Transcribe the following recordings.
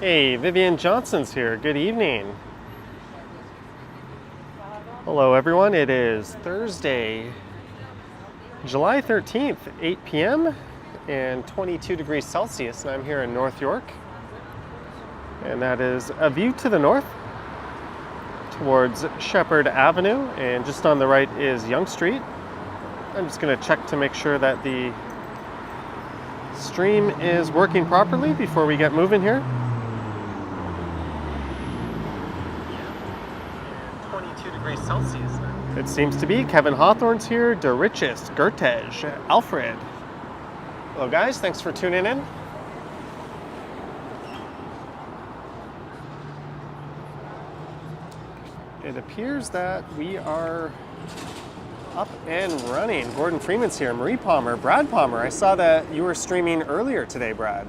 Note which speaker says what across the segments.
Speaker 1: Hey, Vivian Johnson's here. Good evening. Hello, everyone. It is Thursday, July 13th, 8 p.m. and 22 degrees Celsius, and I'm here in North York. And that is a view to the north towards Shepherd Avenue, and just on the right is Yonge Street. I'm just going to check to make sure that the stream is working properly before we get moving here. 22 degrees Celsius. It seems to be. Kevin Hawthorne's here, Derichis, Gertej, Alfred. Hello guys, thanks for tuning in. It appears that we are up and running. Gordon Freeman's here, Marie Palmer, Brad Palmer. I saw that you were streaming earlier today, Brad.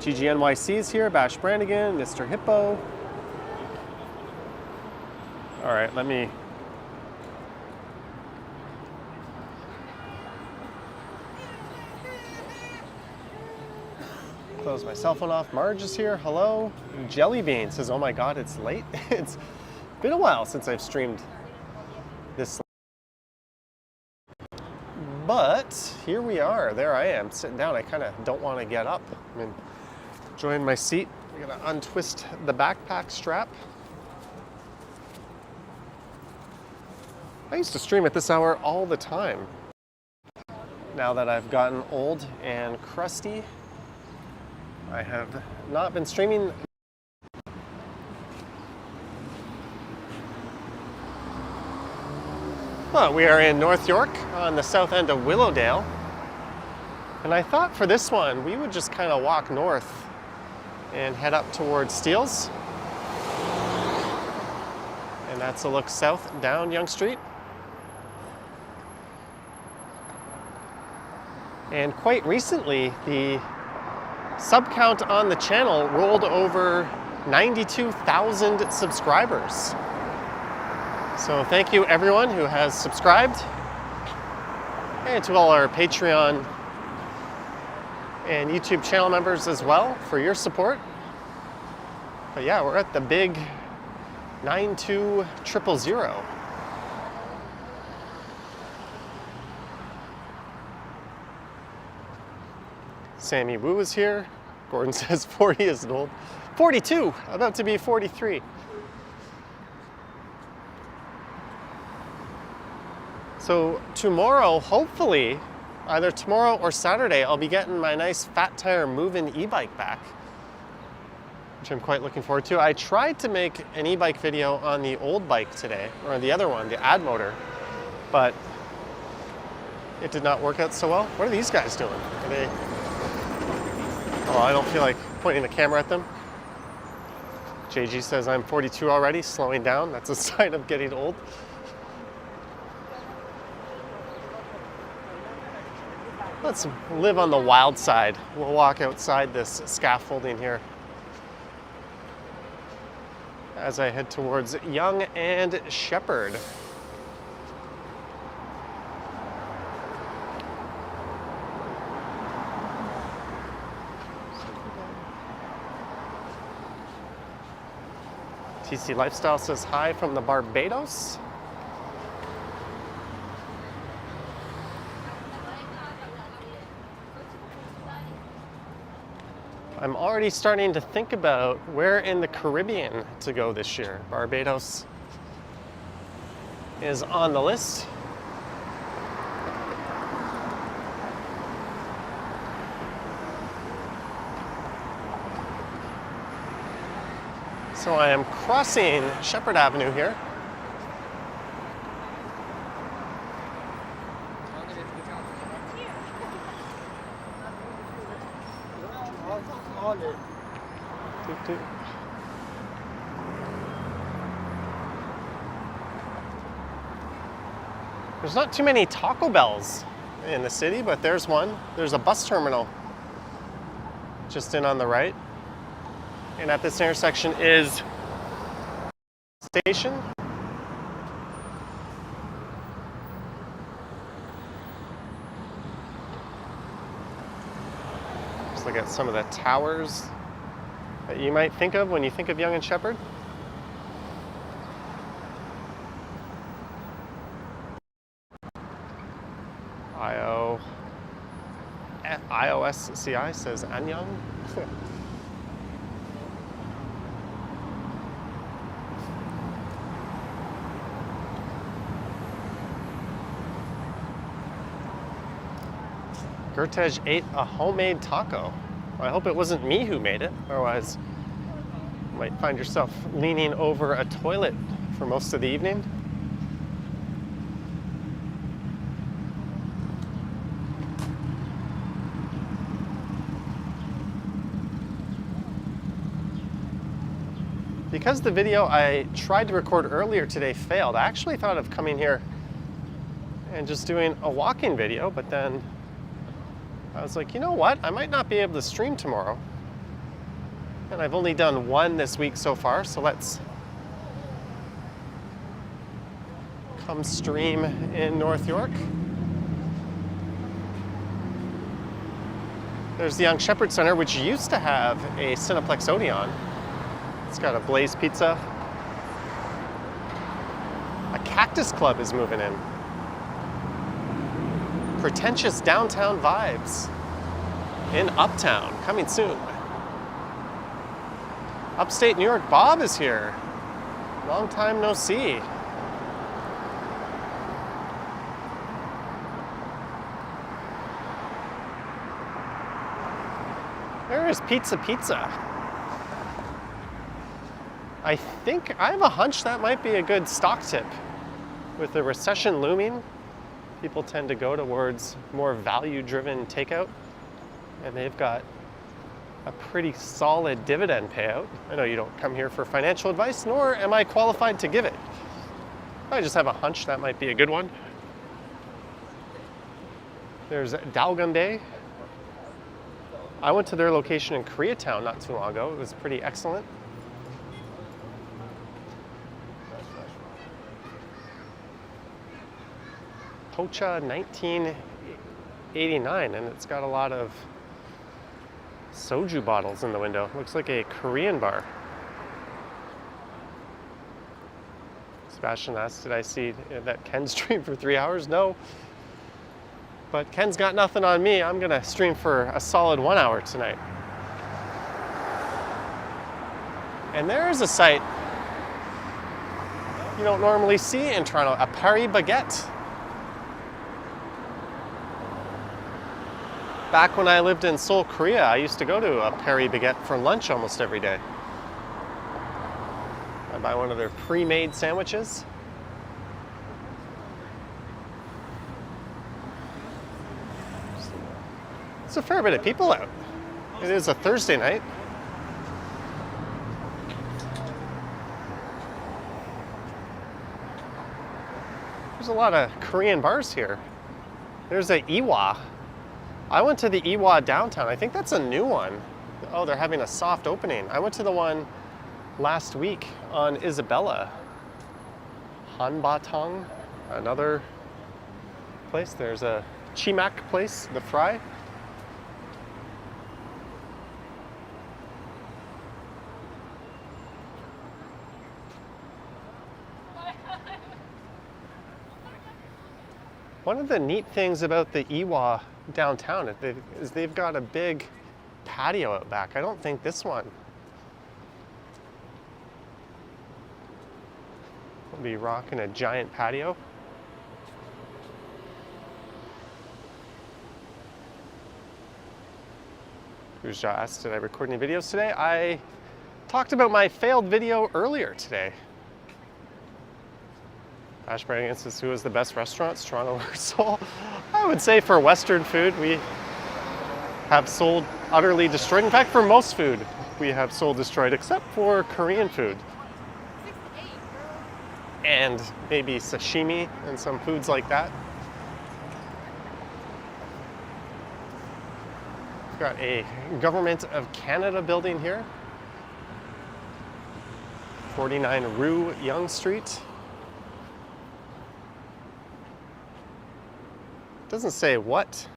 Speaker 1: GGNYC is here, Bash Brannigan, Mr. Hippo. All right, let me... close my cell phone off. Marge is here, hello. Jellybean says, oh my God, it's late. It's been a while since I've streamed this. But here we are, there I am, sitting down. I kind of don't want to get up. I'm enjoying my seat. I'm gonna untwist the backpack strap. I used to stream at this hour all the time. Now that I've gotten old and crusty, I have not been streaming. Well, we are in North York on the south end of Willowdale. And I thought for this one, we would just kind of walk north and head up towards Steeles. And that's a look south down Yonge Street. And quite recently, the sub count on the channel rolled over 92,000 subscribers. So thank you everyone who has subscribed, and to all our Patreon and YouTube channel members as well for your support. But yeah, we're at the big 92000. Sammy Wu is here. Gordon says 40 isn't old. 42, about to be 43. So tomorrow, hopefully, either tomorrow or Saturday, I'll be getting my nice Fat Tire move-in e-bike back, which I'm quite looking forward to. I tried to make an e-bike video on the old bike today, or the other one, the ad motor, but it did not work out so well. What are these guys doing? Are they... Oh, I don't feel like pointing the camera at them. JG says I'm 42 already, slowing down. That's a sign of getting old. Let's live on the wild side. We'll walk outside this scaffolding here as I head towards Yonge and Shepherd. TC Lifestyle says hi from the Barbados. I'm already starting to think about where in the Caribbean to go this year. Barbados is on the list. So I am crossing Shepherd Avenue here. There's not too many Taco Bells in the city, but there's one. There's a bus terminal just in on the right. And at this intersection is station. Just look at some of the towers that you might think of when you think of Young and Shepherd? IOSCI says Anyang. Gertej ate a homemade taco. I hope it wasn't me who made it, otherwise you might find yourself leaning over a toilet for most of the evening. Because the video I tried to record earlier today failed, I actually thought of coming here and just doing a walking video, but then I was like, you know what? I might not be able to stream tomorrow. And I've only done one this week so far, so let's come stream in North York. There's the Young Shepherd Center, which used to have a Cineplex Odeon. It's got a Blaze Pizza. A Cactus Club is moving in. Pretentious downtown vibes in Uptown, coming soon. Upstate New York Bob is here. Long time no see. There is Pizza. I think, I have a hunch that might be a good stock tip. With the recession looming, people tend to go towards more value-driven takeout, and they've got a pretty solid dividend payout. I know you don't come here for financial advice, nor am I qualified to give it. I just have a hunch that might be a good one. There's Dalgundae. I went to their location in Koreatown not too long ago. It was pretty excellent. Pocha 1989, and it's got a lot of soju bottles in the window. Looks like a Korean bar. Sebastian asked, did I see that Ken streamed for 3 hours? No. But Ken's got nothing on me. I'm gonna stream for a solid 1 hour tonight. And there's a site you don't normally see in Toronto, a Paris Baguette. Back when I lived in Seoul, Korea, I used to go to a Paris Baguette for lunch almost every day. I buy one of their pre-made sandwiches. There's a fair bit of people out. It is a Thursday night. There's a lot of Korean bars here. There's a Iwa. I went to the Iwa downtown. I think that's a new one. Oh, they're having a soft opening. I went to the one last week on Isabella. Hanbatong, another place. There's a Chimak place, the Fry. One of the neat things about the Iwa downtown is they've got a big patio out back. I don't think this one will be rocking a giant patio. Who's asked, did I record any videos today? I talked about my failed video earlier today. Ash Branigan says, who is the best restaurants, Toronto or Seoul? I would say for Western food, we have Seoul utterly destroyed. In fact, for most food, we have Seoul destroyed, except for Korean food. And maybe sashimi and some foods like that. We've got a Government of Canada building here. 49 Rue Yonge Street. Doesn't say what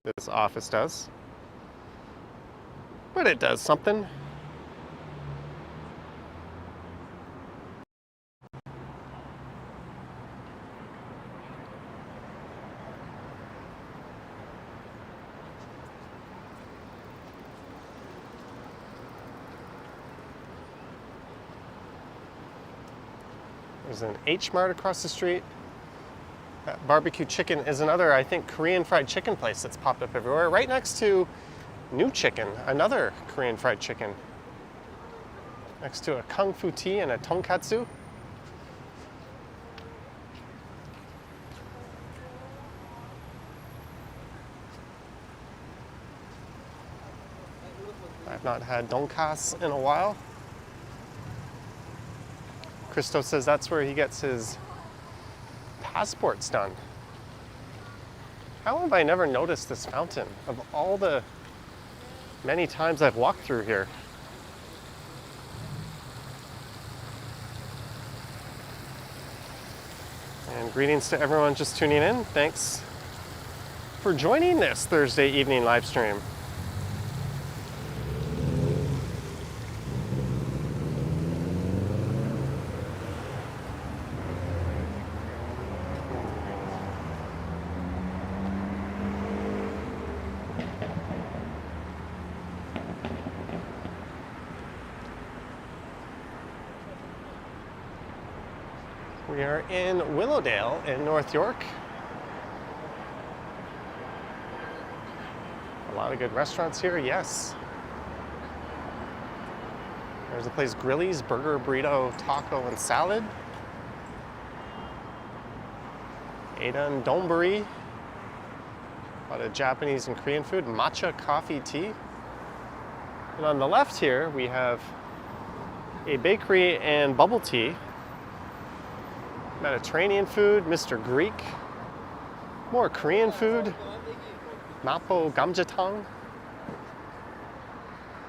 Speaker 1: this office does, but it does something. There's an H Mart across the street. That barbecue chicken is another, I think, Korean fried chicken place that's popped up everywhere. Right next to New Chicken, another Korean fried chicken. Next to a Kung Fu Tea and a Tonkatsu. I've not had donkas in a while. Christo says that's where he gets his passports done. How have I never noticed this fountain of all the many times I've walked through here? And greetings to everyone just tuning in. Thanks for joining this Thursday evening live stream. We are in Willowdale in North York. A lot of good restaurants here, yes. There's a place, Grilly's Burger, Burrito, Taco, and Salad. Ada Donburi. A lot of Japanese and Korean food. Matcha coffee tea. And on the left here, we have a bakery and bubble tea. Mediterranean food, Mr. Greek. More Korean food. Mapo gamjatang.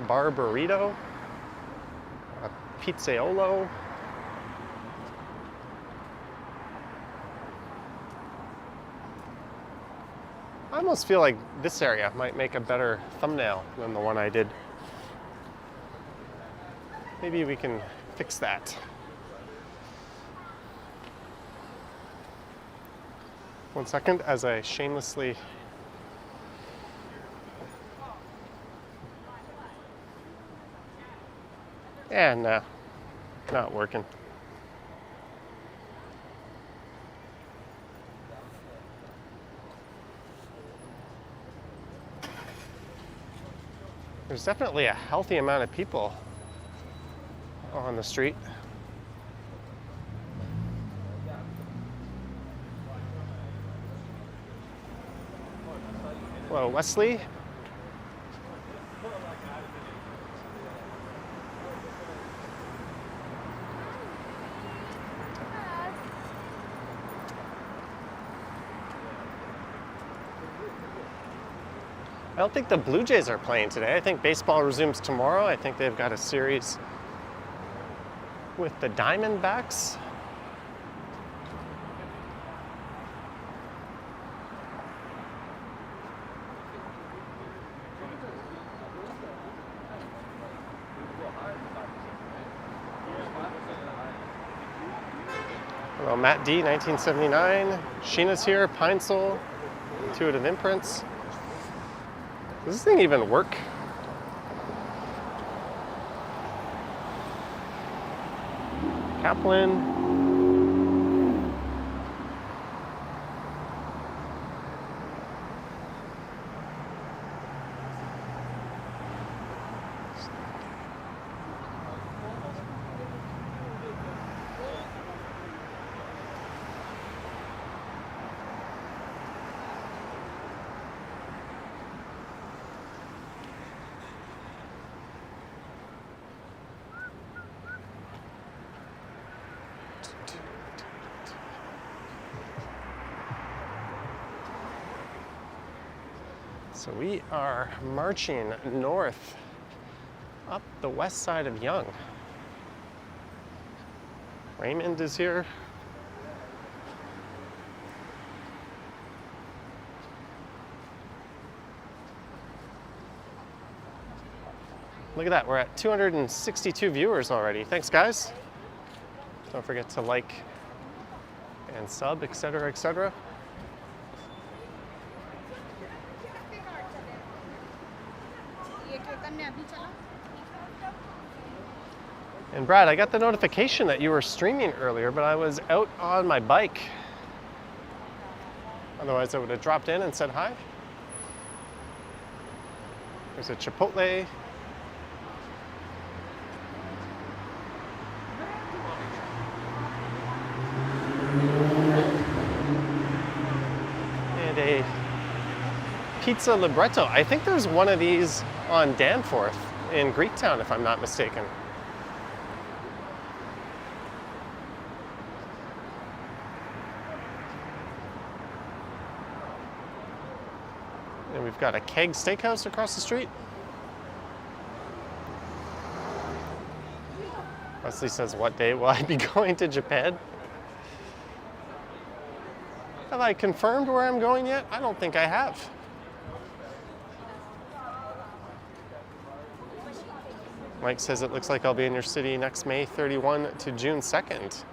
Speaker 1: Bar burrito. A pizzaiolo. I almost feel like this area might make a better thumbnail than the one I did. Maybe we can fix that. One second as I shamelessly no, not working. There's definitely a healthy amount of people on the street. Hello, Wesley. I don't think the Blue Jays are playing today. I think baseball resumes tomorrow. I think they've got a series with the Diamondbacks. Hello, Matt D, 1979. Sheena's here, Pine Sol, Intuitive Imprints. Does this thing even work? Kaplan. So we are marching north up the west side of Yonge. Raymond is here. Look at that, we're at 262 viewers already. Thanks, guys. Don't forget to like and sub, etc., etc. And Brad, I got the notification that you were streaming earlier, but I was out on my bike. Otherwise, I would have dropped in and said hi. There's a Chipotle. And a pizza libretto. I think there's one of these on Danforth in Greektown, if I'm not mistaken. And we've got a Keg Steakhouse across the street. Wesley says, what day will I be going to Japan? Have I confirmed where I'm going yet? I don't think I have. Mike says it looks like I'll be in your city next May 31 to June 2nd.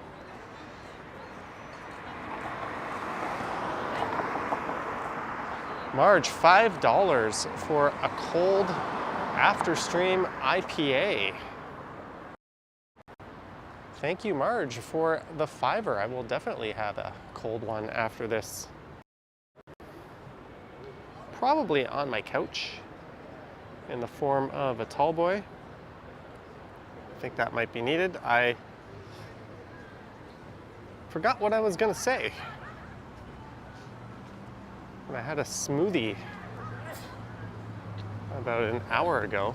Speaker 1: Marge, $5 for a cold after stream IPA. Thank you, Marge, for the $5. I will definitely have a cold one after this. Probably on my couch in the form of a tall boy. I think that might be needed. I forgot what I was going to say. I had a smoothie about an hour ago.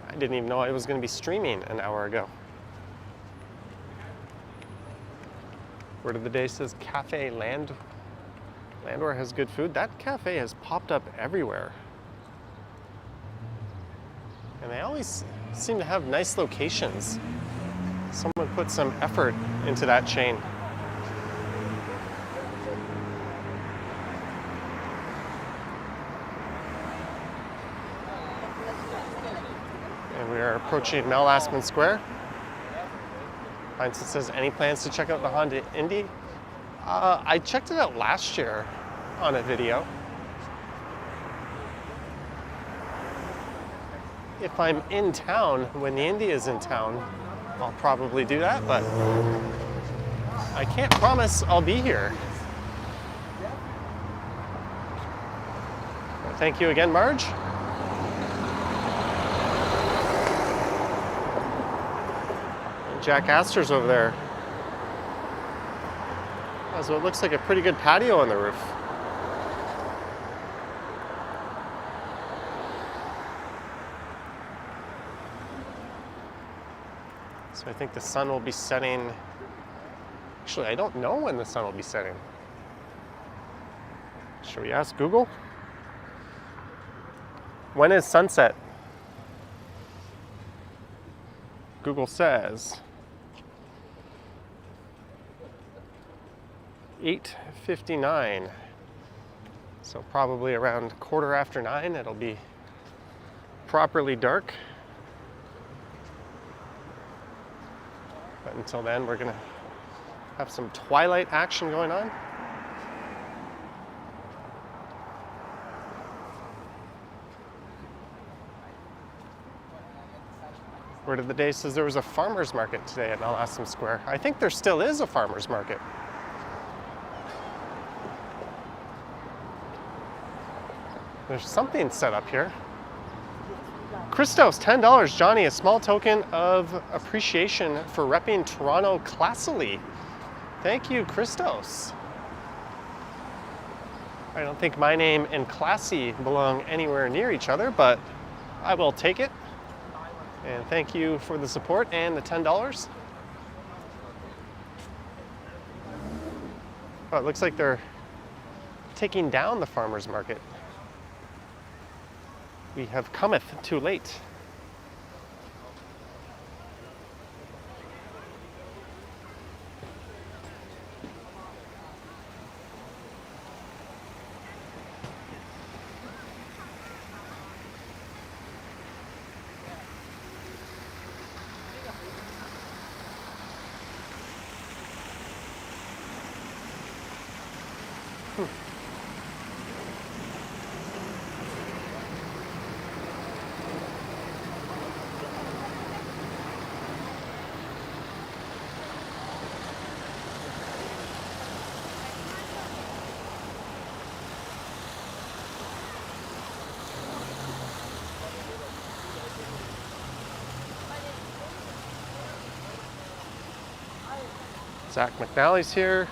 Speaker 1: I didn't even know I was going to be streaming an hour ago. Word of the day says Cafe Landor has good food. That cafe has popped up everywhere. And they always seem to have nice locations. Someone put some effort into that chain. We are approaching Mel Aspen Square. Heinz says, any plans to check out the Honda Indy? I checked it out last year on a video. If I'm in town, when the Indy is in town, I'll probably do that, but I can't promise I'll be here. Thank you again, Marge. Jack Astor's over there. So it looks like a pretty good patio on the roof. So I think the sun will be setting. Actually, I don't know when the sun will be setting. Should we ask Google? When is sunset? Google says 8:59, so probably around 9:15 it'll be properly dark. But until then, we're gonna have some twilight action going on. Word of the day says there was a farmer's market today at Mel Aspen Square. I think there still is a farmer's market. There's something set up here. Christos, $10. Johnny, a small token of appreciation for repping Toronto classily. Thank you, Christos. I don't think my name and classy belong anywhere near each other, but I will take it. And thank you for the support and the $10. Oh, it looks like they're taking down the farmer's market. We have cometh too late. Zach McNally's here.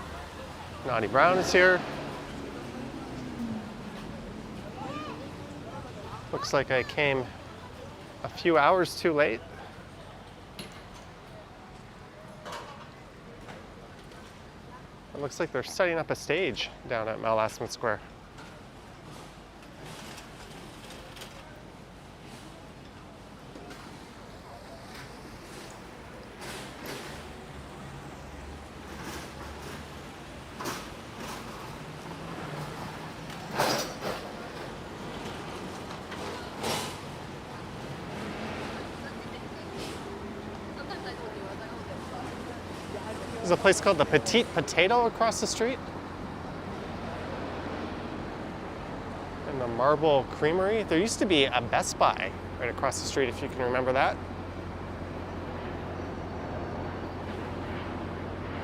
Speaker 1: Naughty Brown is here. Looks like I came a few hours too late. It looks like they're setting up a stage down at Mallasmith Square. There's a place called the Petite Potato across the street. And the Marble Creamery. There used to be a Best Buy right across the street, if you can remember that.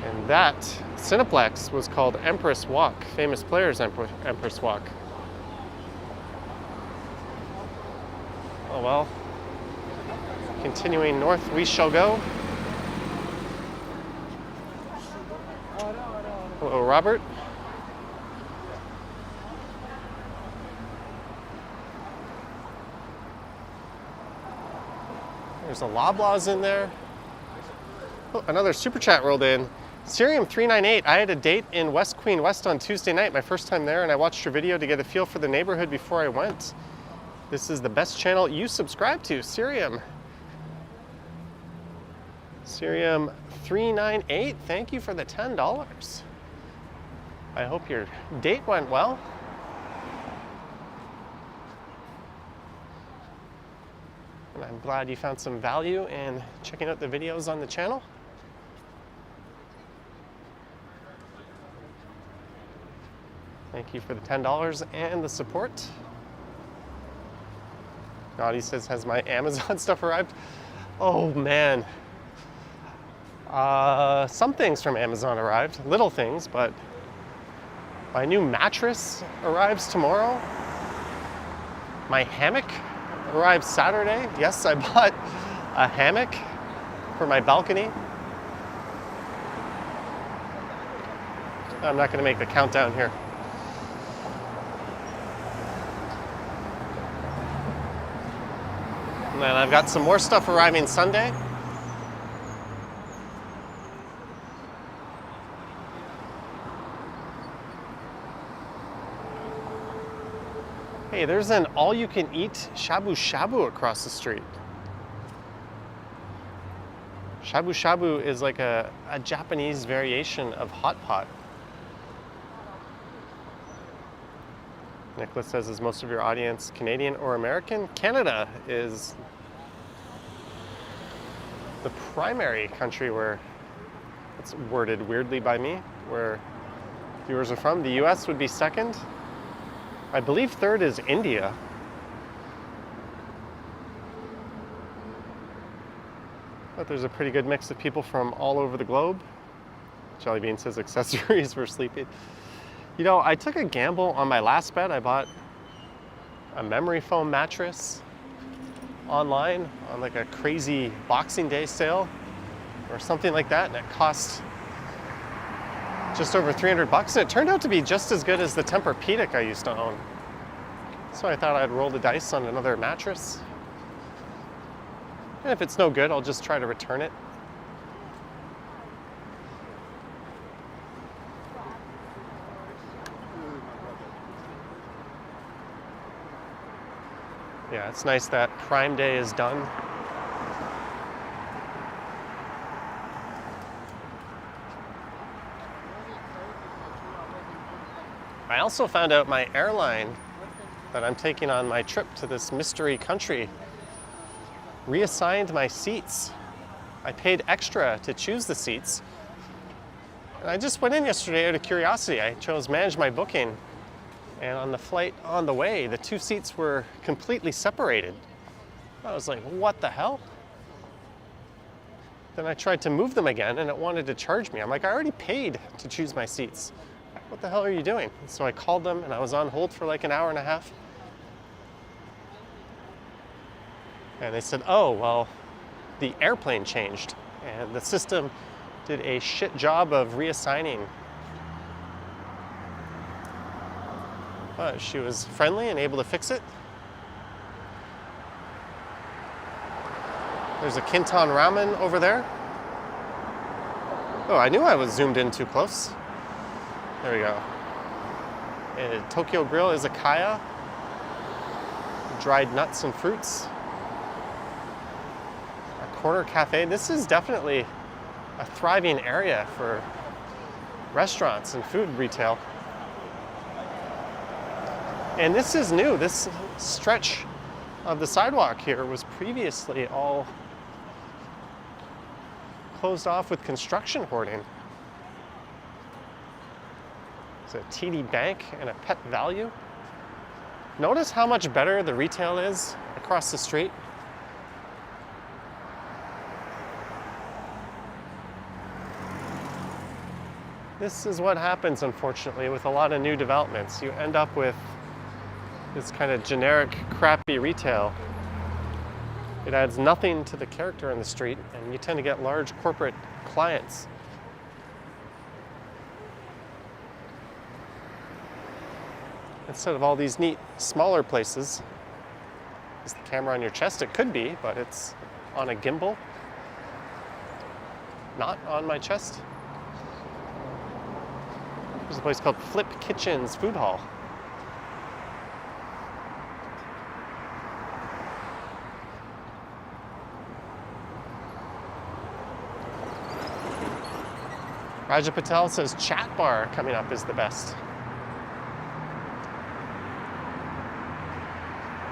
Speaker 1: And that Cineplex was called Empress Walk, Famous Players Empress Walk. Oh well. Continuing north, we shall go. Hello, Robert. There's a Loblaws in there. Oh, another super chat rolled in. Cerium398, I had a date in West Queen West on Tuesday night, my first time there, and I watched your video to get a feel for the neighborhood before I went. This is the best channel you subscribe to, Cerium. Cerium398, thank you for the $10. I hope your date went well. And I'm glad you found some value in checking out the videos on the channel. Thank you for the $10 and the support. Naughty says, has my Amazon stuff arrived? Oh man. Some things from Amazon arrived, little things, but my new mattress arrives tomorrow. My hammock arrives Saturday. Yes, I bought a hammock for my balcony. I'm not going to make the countdown here. And then I've got some more stuff arriving Sunday. Hey, there's an all-you-can-eat shabu shabu across the street. Shabu shabu is like a Japanese variation of hot pot. Nicholas says, is most of your audience Canadian or American? Canada is the primary country where it's worded weirdly by me, where viewers are from. The US would be second. I believe third is India. But there's a pretty good mix of people from all over the globe. Jellybean says accessories for sleeping. You know, I took a gamble on my last bet. I bought a memory foam mattress online on like a crazy Boxing Day sale or something like that, and it cost just over $300, and it turned out to be just as good as the Tempur-Pedic I used to own. So I thought I'd roll the dice on another mattress. And if it's no good, I'll just try to return it. Yeah, it's nice that Prime Day is done. I also found out my airline that I'm taking on my trip to this mystery country reassigned my seats. I paid extra to choose the seats. And I just went in yesterday out of curiosity. I chose manage my booking. And on the flight on the way, the two seats were completely separated. I was like, what the hell? Then I tried to move them again and it wanted to charge me. I'm like, I already paid to choose my seats. What the hell are you doing? So I called them and I was on hold for like an hour and a half. And they said, oh, well, the airplane changed and the system did a shit job of reassigning. But she was friendly and able to fix it. There's a Kintan ramen over there. Oh, I knew I was zoomed in too close. There we go. And Tokyo Grill Izakaya. Dried nuts and fruits. A corner cafe. This is definitely a thriving area for restaurants and food retail. And this is new. This stretch of the sidewalk here was previously all closed off with construction hoarding. There's a TD Bank and a Pet Value. Notice how much better the retail is across the street. This is what happens, unfortunately, with a lot of new developments. You end up with this kind of generic, crappy retail. It adds nothing to the character in the street, and you tend to get large corporate clients. Instead of all these neat, smaller places. Is the camera on your chest? It could be, but it's on a gimbal. Not on my chest. There's a place called Flip Kitchen's Food Hall. Raja Patel says chat bar coming up is the best.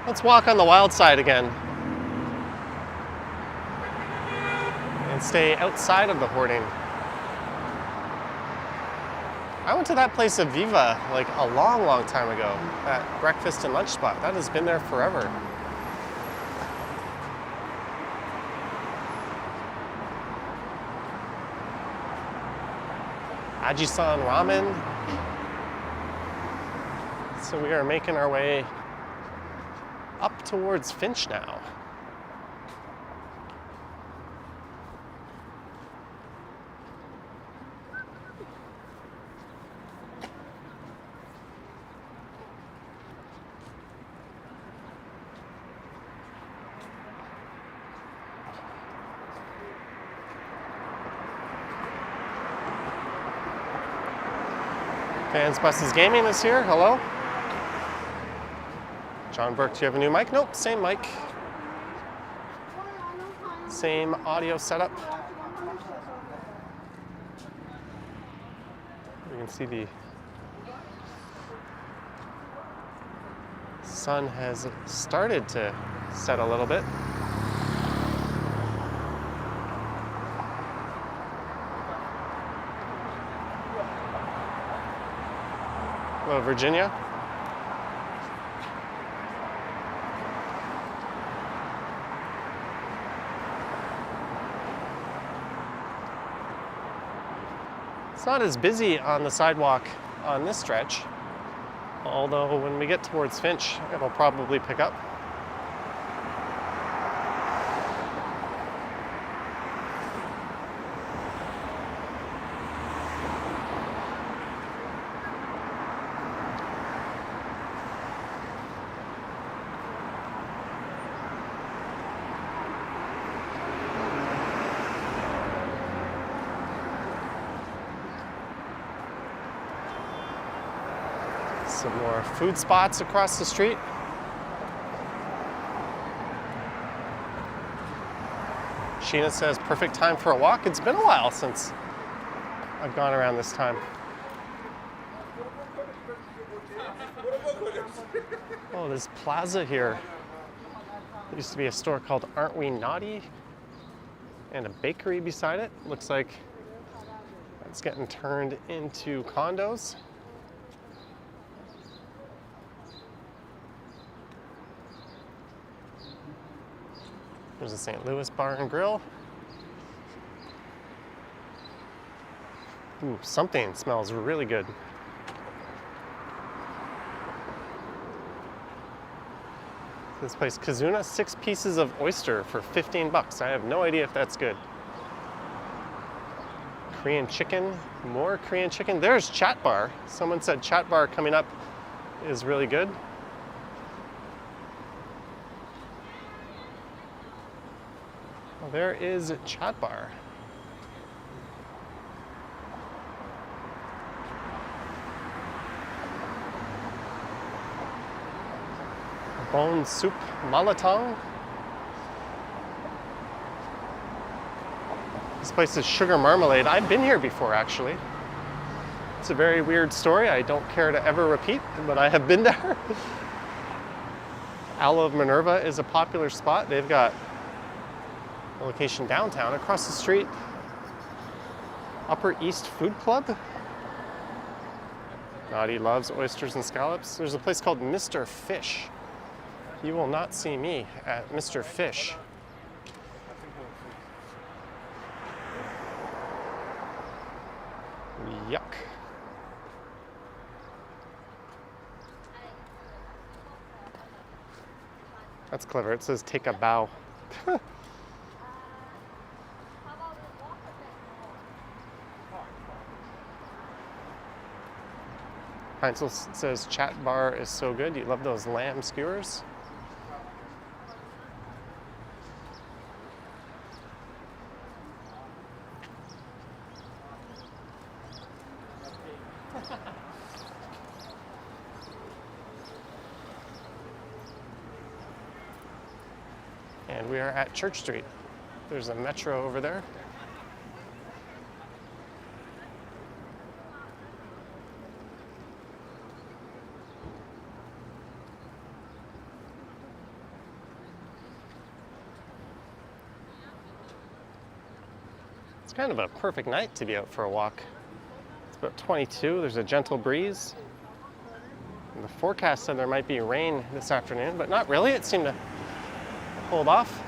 Speaker 1: Let's walk on the wild side again. And stay outside of the hoarding. I went to that place Aviva like a long, long time ago. That breakfast and lunch spot. That has been there forever. Ajisan Ramen. So we are making our way up towards Finch now. Fans Buses Gaming is here. Hello. John Burke, do you have a new mic? Nope, same mic. Same audio setup. You can see the sun has started to set a little bit. Hello, Virginia. It's not as busy on the sidewalk on this stretch, although when we get towards Finch, it'll probably pick up. Some more food spots across the street. Sheena says, perfect time for a walk. It's been a while since I've gone around this time. Oh, this plaza here. There used to be a store called Aren't We Naughty? And a bakery beside it. Looks like it's getting turned into condos. There's a St. Louis Bar and Grill. Ooh, something smells really good. This place, Kazuna, 6 pieces of oyster for $15. I have no idea if that's good. Korean chicken, more Korean chicken. There's Chat Bar. Someone said Chat Bar coming up is really good. Well, there is Chat Bar. Bone soup malatang. This place is Sugar Marmalade. I've been here before, actually. It's a very weird story I don't care to ever repeat, but I have been there. Owl of Minerva is a popular spot. They've got a location downtown. Across the street, Upper East Food Club. Naughty loves oysters and scallops. There's a place called Mr. Fish. You will not see me at Mr. Fish. Yuck. That's clever. It says take a bow. Heinzel says Chat Bar is so good. You love those lamb skewers? And we are at Church Street. There's a metro over there. It's kind of a perfect night to be out for a walk. It's about 22, there's a gentle breeze. And the forecast said there might be rain this afternoon, but not really. It seemed to hold off.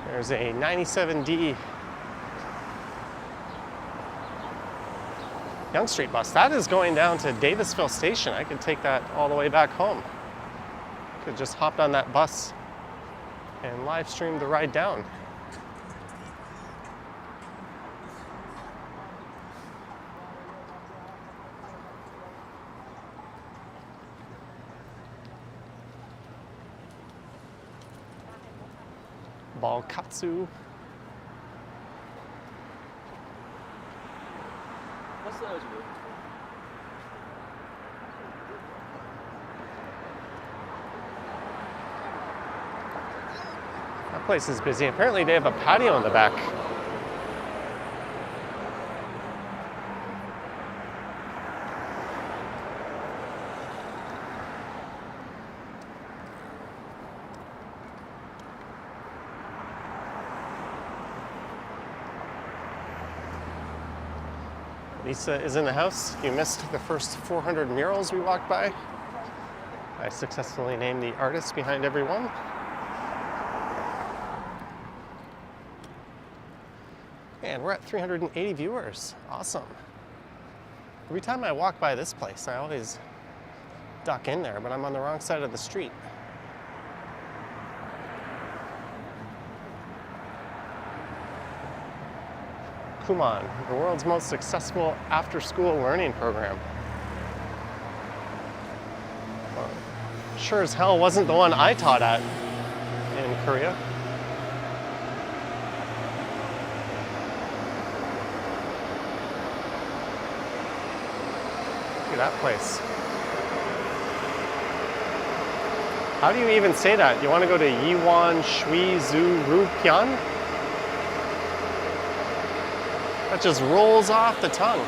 Speaker 1: There's a 97D Yonge Street bus. That is going down to Davisville Station. I could take that all the way back home. Could just hopped on that bus and live stream the ride down. Balkatsu. That place is busy. Apparently they have a patio in the back. Lisa is in the house. You missed the first 400 murals we walked by. I successfully named the artist behind every one. And we're at 380 viewers. Awesome. Every time I walk by this place, I always duck in there, but I'm on the wrong side of the street. Kumon, the world's most successful after-school learning program. Well, sure as hell wasn't the one I taught at in Korea. Look at that place. How do you even say that? You want to go to Yiwon Shui Zu Ru Pian? That just rolls off the tongue.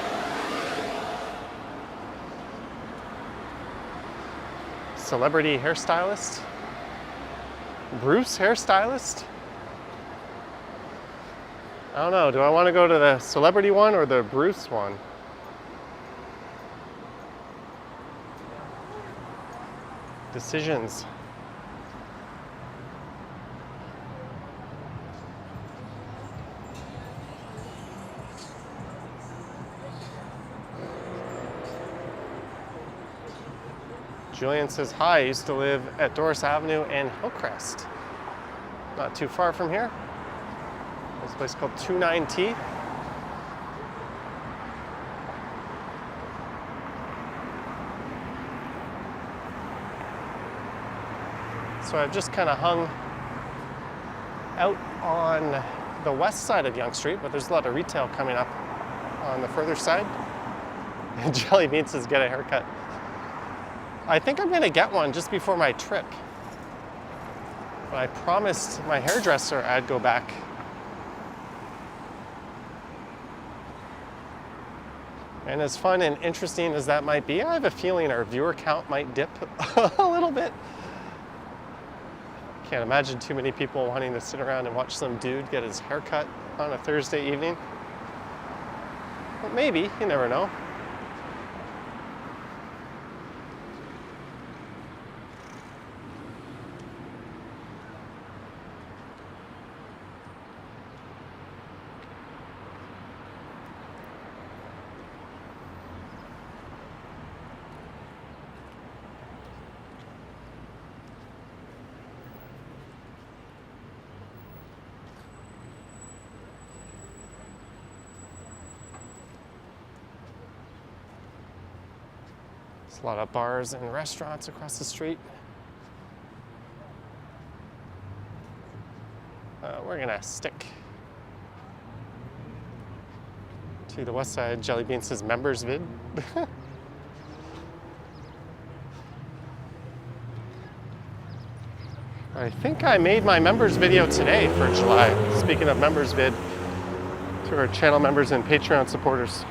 Speaker 1: Celebrity hairstylist? Bruce hairstylist? I don't know. Do I want to go to the celebrity one or the Bruce one? Decisions. Julian says, hi, I used to live at Doris Avenue and Hillcrest. Not too far from here. There's a place called 29T. So I've just kind of hung out on the west side of Yonge Street, but there's a lot of retail coming up on the further side. And Jelly Bean says, get a haircut. I think I'm gonna get one just before my trip. But I promised my hairdresser I'd go back. And as fun and interesting as that might be, I have a feeling our viewer count might dip a little bit. Can't imagine too many people wanting to sit around and watch some dude get his haircut on a Thursday evening. But maybe, you never know. There's a lot of bars and restaurants across the street. We're gonna stick to the west side. Jelly Bean says members vid. I think I made my members video today for July. Speaking of members vid, to our channel members and Patreon supporters.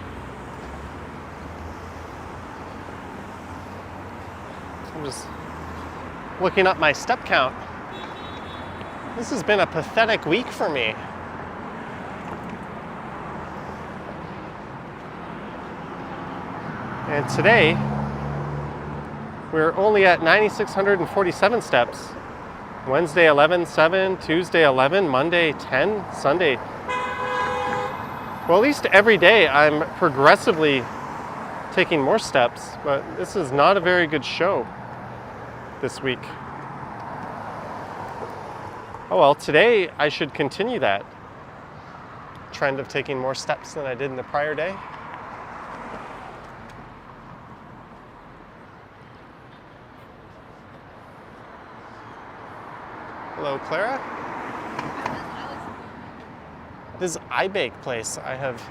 Speaker 1: I'm just looking up my step count. This has been a pathetic week for me. And today, we're only at 9,647 steps. Wednesday 11.7, Tuesday 11, Monday 10, Sunday. Well, at least every day I'm progressively taking more steps, but this is not a very good show this week. Oh well, today I should continue that trend of taking more steps than I did in the prior day. Hello, Clara. This iBake place I have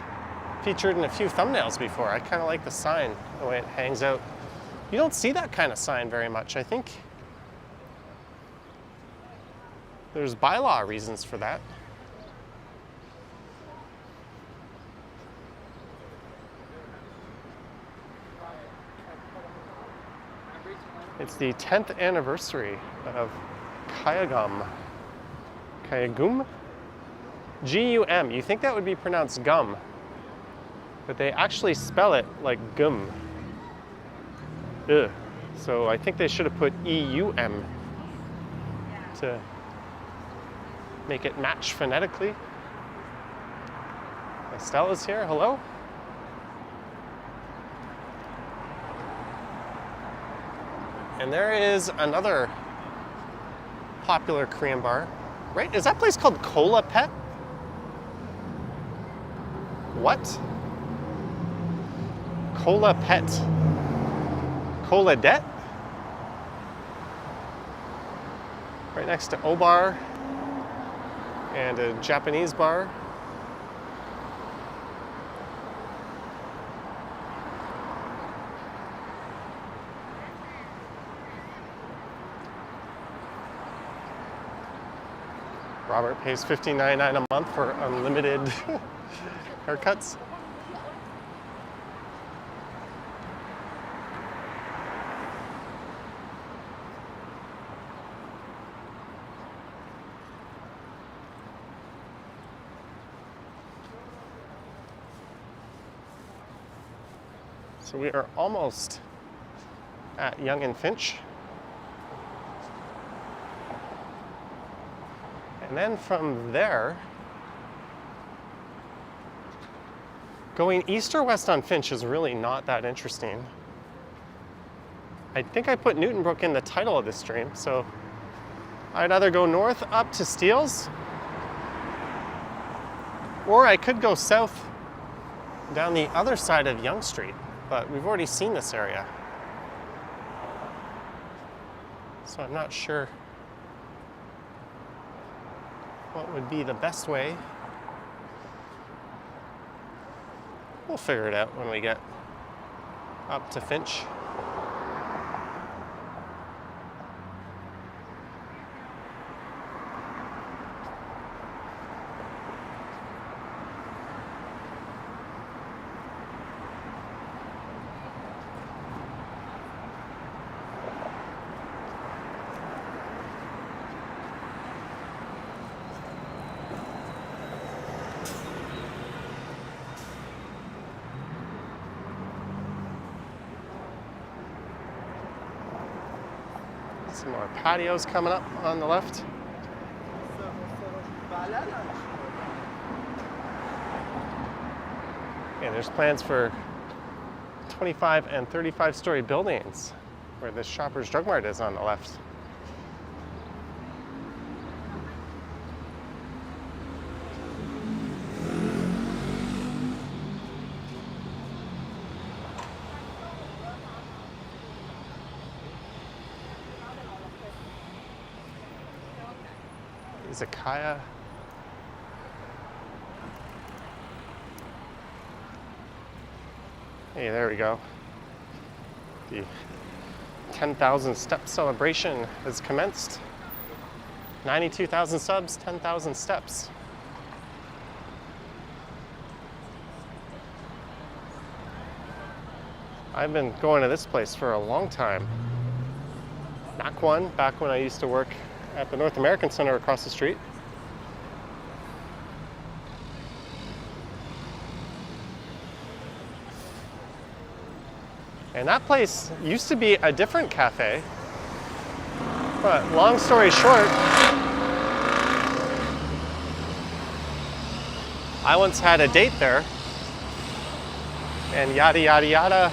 Speaker 1: featured in a few thumbnails before. I kind of like the sign, the way it hangs out. You don't see that kind of sign very much. I think there's bylaw reasons for that. It's the 10th anniversary of Kayagum. Kayagum? G-U-M. You think that would be pronounced gum, but they actually spell it like gum. Ugh. So I think they should have put E-U-M to make it match phonetically. Estella's here. Hello. And there is another popular Korean bar. Right? Is that place called Cola Pet? What? Cola Pet. Cola Det? Right next to O-Bar and a Japanese bar. Robert pays $15.99 a month for unlimited haircuts. So we are almost at Yonge and Finch. And then from there, going east or west on Finch is really not that interesting. I think I put Newtonbrook in the title of this stream, so I'd either go north up to Steeles, or I could go south down the other side of Yonge Street, but we've already seen this area. So I'm not sure what would be the best way. We'll figure it out when we get up to Finch. Some more patios coming up on the left. And there's plans for 25 and 35-story buildings where this Shoppers Drug Mart is on the left. Izakaya. Hey, there we go. The 10,000 step celebration has commenced. 92,000 subs, 10,000 steps. I've been going to this place for a long time. Nakwan, back when I used to work at the North American Center across the street. And that place used to be a different cafe, but long story short, I once had a date there, and yada yada yada.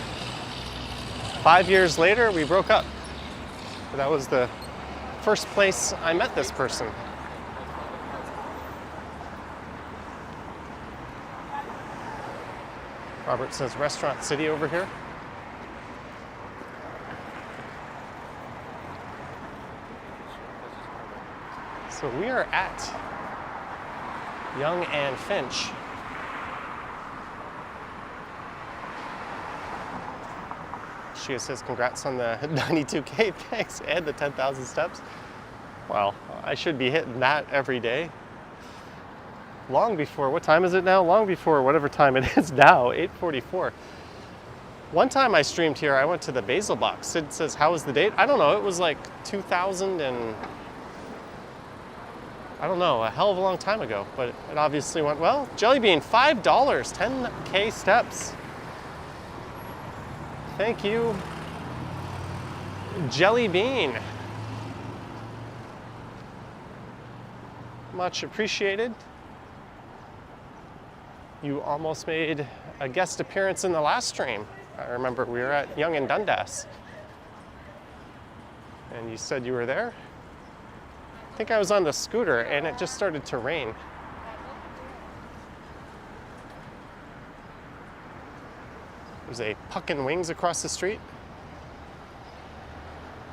Speaker 1: 5 years later, we broke up. That was the first place I met this person. Robert says Restaurant City over here. So we are at Yonge and Finch. She says congrats on the 92K, thanks, and the 10,000 steps. Well, I should be hitting that every day. Long before, what time is it now? Long before whatever time it is now, 8:44. One time I streamed here, I went to the Basil Box. Sid says, how was the date? I don't know, it was like 2000 and, I don't know, a hell of a long time ago, but it obviously went well. Jellybean, $5, 10K steps. Thank you, Jellybean. Much appreciated. You almost made a guest appearance in the last stream. I remember we were at Yonge and Dundas. And you said you were there. I think I was on the scooter and it just started to rain. There's a Puckin' Wings across the street.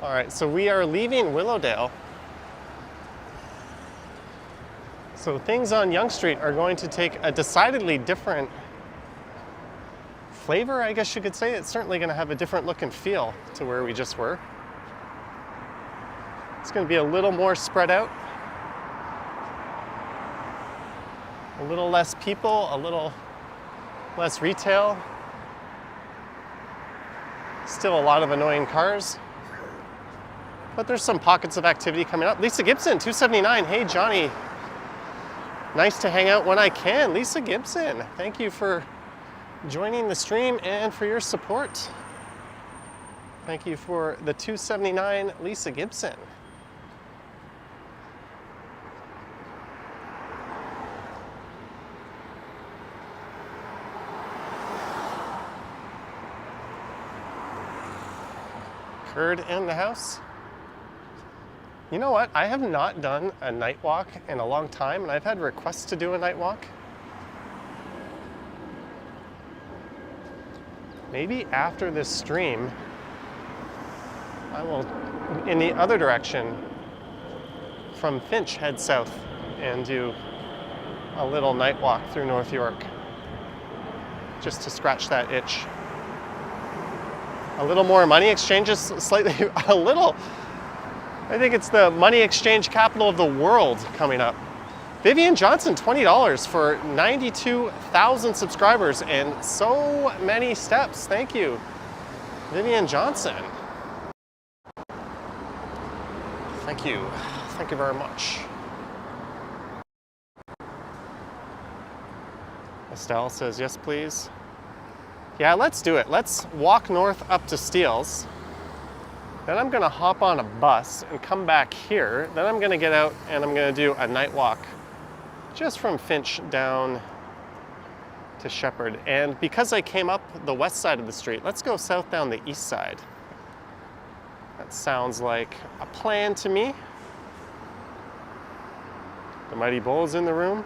Speaker 1: All right, so we are leaving Willowdale. So things on Yonge Street are going to take a decidedly different flavor, I guess you could say. It's certainly going to have a different look and feel to where we just were. It's going to be a little more spread out. A little less people, a little less retail. Still a lot of annoying cars. But there's some pockets of activity coming up. Lisa Gibson, 279. Hey, Johnny. Nice to hang out when I can. Lisa Gibson, thank you for joining the stream and for your support. Thank you for the 279, Lisa Gibson. bird in the house. You know what? I have not done a night walk in a long time, and I've had requests to do a night walk. Maybe after this stream, I will, in the other direction, from Finch, head south and do a little night walk through North York, just to scratch that itch. A little more money exchanges, slightly, a little. I think it's the money exchange capital of the world coming up. Vivian Johnson, $20 for 92,000 subscribers and so many steps. Thank you, Vivian Johnson. Thank you. Thank you very much. Estelle says, yes, please. Yeah, let's do it. Let's walk north up to Steeles. Then I'm gonna hop on a bus and come back here. Then I'm gonna get out and I'm gonna do a night walk just from Finch down to Shepherd. And because I came up the west side of the street, let's go south down the east side. That sounds like a plan to me. The Mighty Bull is in the room.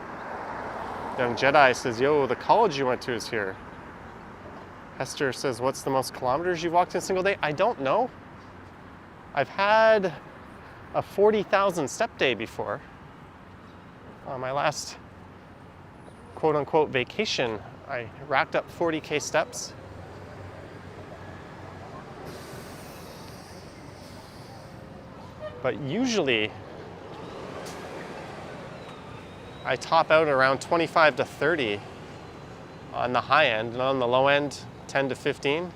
Speaker 1: Young Jedi says, yo, the college you went to is here. Hester says, what's the most kilometers you've walked in a single day? I don't know. I've had a 40,000 step day before. On my last quote unquote vacation, I racked up 40K steps. But usually I top out around 25 to 30 on the high end, and on the low end, 10 to 15.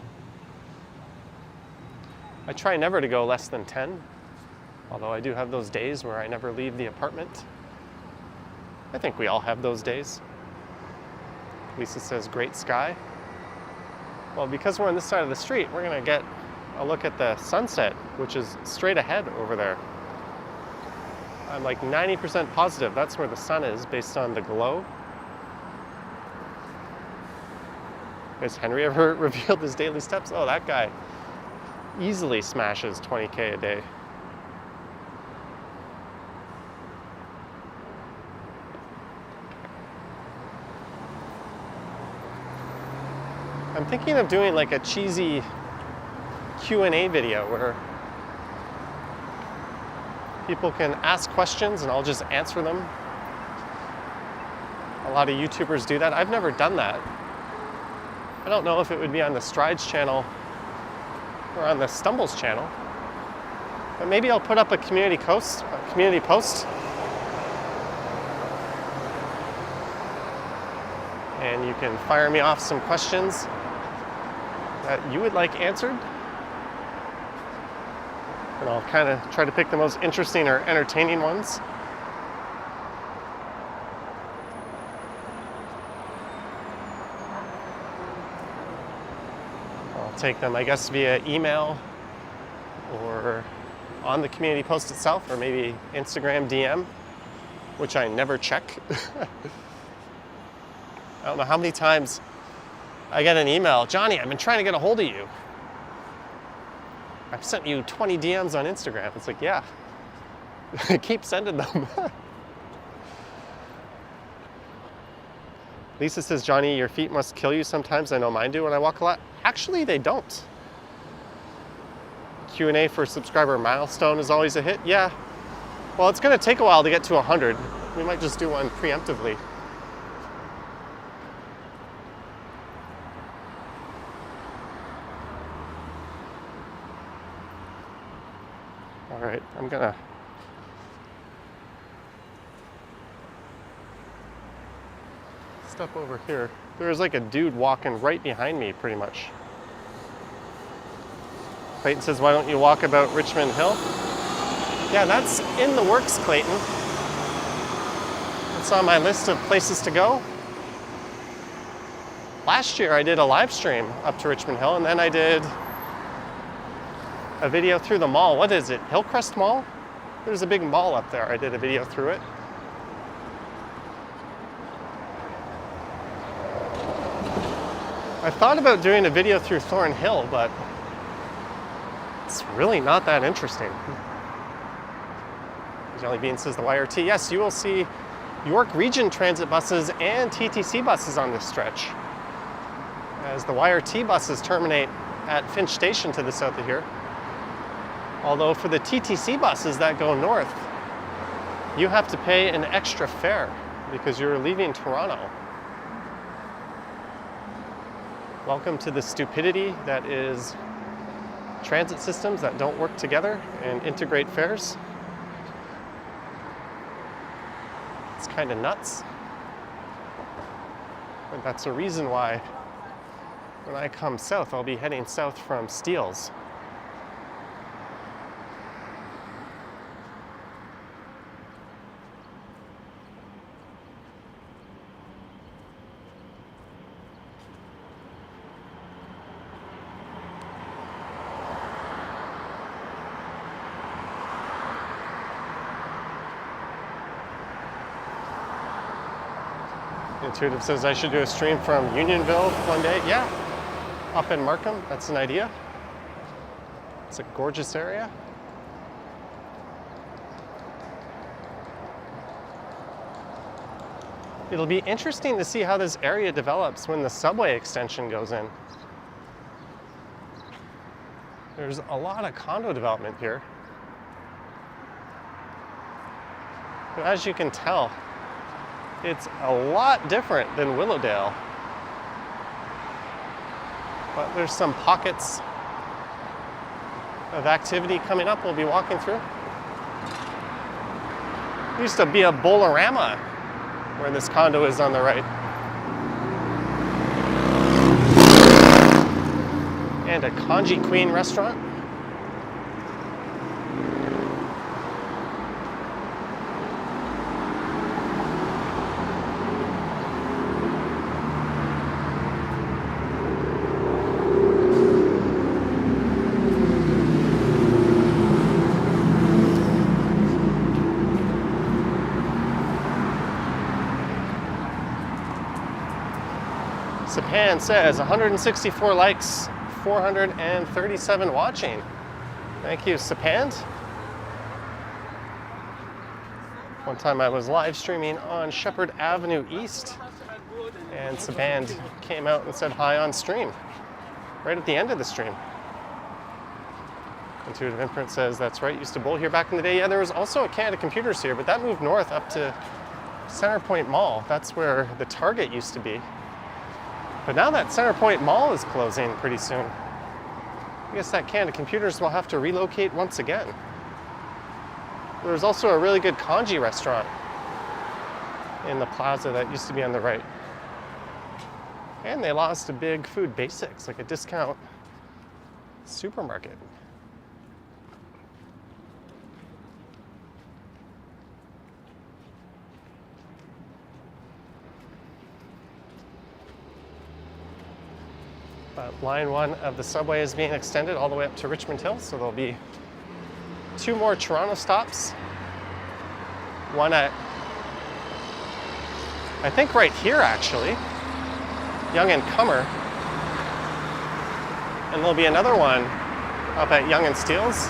Speaker 1: I try never to go less than 10, although I do have those days where I never leave the apartment. I think we all have those days. Lisa says, great sky. Well, because we're on this side of the street, we're gonna get a look at the sunset, which is straight ahead over there. I'm like 90% positive that's where the sun is based on the glow. Has Henry ever revealed his daily steps? Oh, that guy easily smashes 20K a day. I'm thinking of doing like a cheesy Q&A video where people can ask questions and I'll just answer them. A lot of YouTubers do that. I've never done that. I don't know if it would be on the Strides channel or on the Stumbles channel, but maybe I'll put up a community post, and you can fire me off some questions that you would like answered. And I'll kind of try to pick the most interesting or entertaining ones. I'll take them, I guess, via email or on the community post itself, or maybe Instagram DM, which I never check. I don't know how many times I get an email, Johnny, I've been trying to get a hold of you. I've sent you 20 DMs on Instagram. It's like, yeah, keep sending them. Lisa says, Johnny, your feet must kill you sometimes. I know mine do when I walk a lot. Actually, they don't. Q&A for subscriber milestone is always a hit. Yeah, well, it's gonna take a while to get to 100. We might just do one preemptively. All right, I'm gonna step over here. There's like a dude walking right behind me, pretty much. Clayton says, why don't you walk about Richmond Hill? Yeah, that's in the works, Clayton. It's on my list of places to go. Last year I did a live stream up to Richmond Hill, and then I did a video through the mall. What is it? Hillcrest Mall? There's a big mall up there. I did a video through it. I thought about doing a video through Thornhill, but it's really not that interesting. Jelly Bean says the YRT. Yes, you will see York Region Transit buses and TTC buses on this stretch, as the YRT buses terminate at Finch Station to the south of here. Although for the TTC buses that go north, you have to pay an extra fare because you're leaving Toronto. Welcome to the stupidity that is transit systems that don't work together and integrate fares. It's kind of nuts. But that's a reason why when I come south, I'll be heading south from Steeles. Intuitive says I should do a stream from Unionville one day. Yeah, up in Markham, that's an idea. It's a gorgeous area. It'll be interesting to see how this area develops when the subway extension goes in. There's a lot of condo development here. But as you can tell, it's a lot different than Willowdale. But there's some pockets of activity coming up we'll be walking through. There used to be a Bolorama where this condo is on the right. And a Kanji Queen restaurant. Sapan says 164 likes, 437 watching. Thank you, Sapan. One time I was live streaming on Shepherd Avenue East, and Sapan came out and said hi on stream, right at the end of the stream. Intuitive Imprint says, that's right, used to bowl here back in the day. Yeah, there was also a Canada Computers here, but that moved north up to Centrepoint Mall. That's where the Target used to be. But now that Centrepoint Mall is closing pretty soon, I guess that Canada Computers will have to relocate once again. There's also a really good kanji restaurant in the plaza that used to be on the right. And they lost a big Food Basics, like a discount supermarket. But line 1 of the subway is being extended all the way up to Richmond Hill, so there'll be 2 more Toronto stops. One at, I think right here actually, Yonge and Cummer. And there'll be another one up at Yonge and Steeles.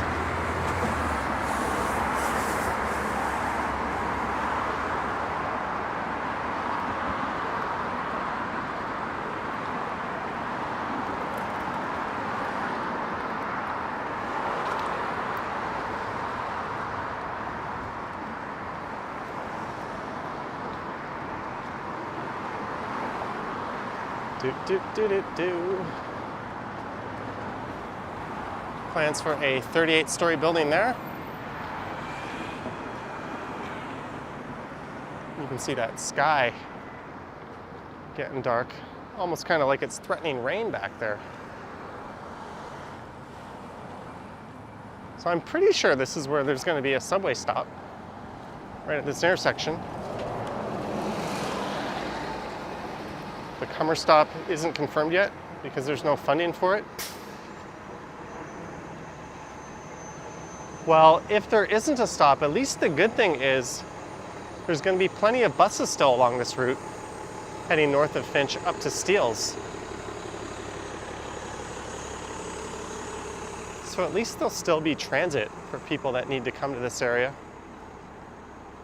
Speaker 1: Plans for a 38-story building there. You can see that sky getting dark, almost kind of like it's threatening rain back there. So I'm pretty sure this is where there's going to be a subway stop, right at this intersection. The Cummer stop isn't confirmed yet because there's no funding for it. Well, if there isn't a stop, at least the good thing is there's going to be plenty of buses still along this route heading north of Finch up to Steeles. So at least there'll still be transit for people that need to come to this area.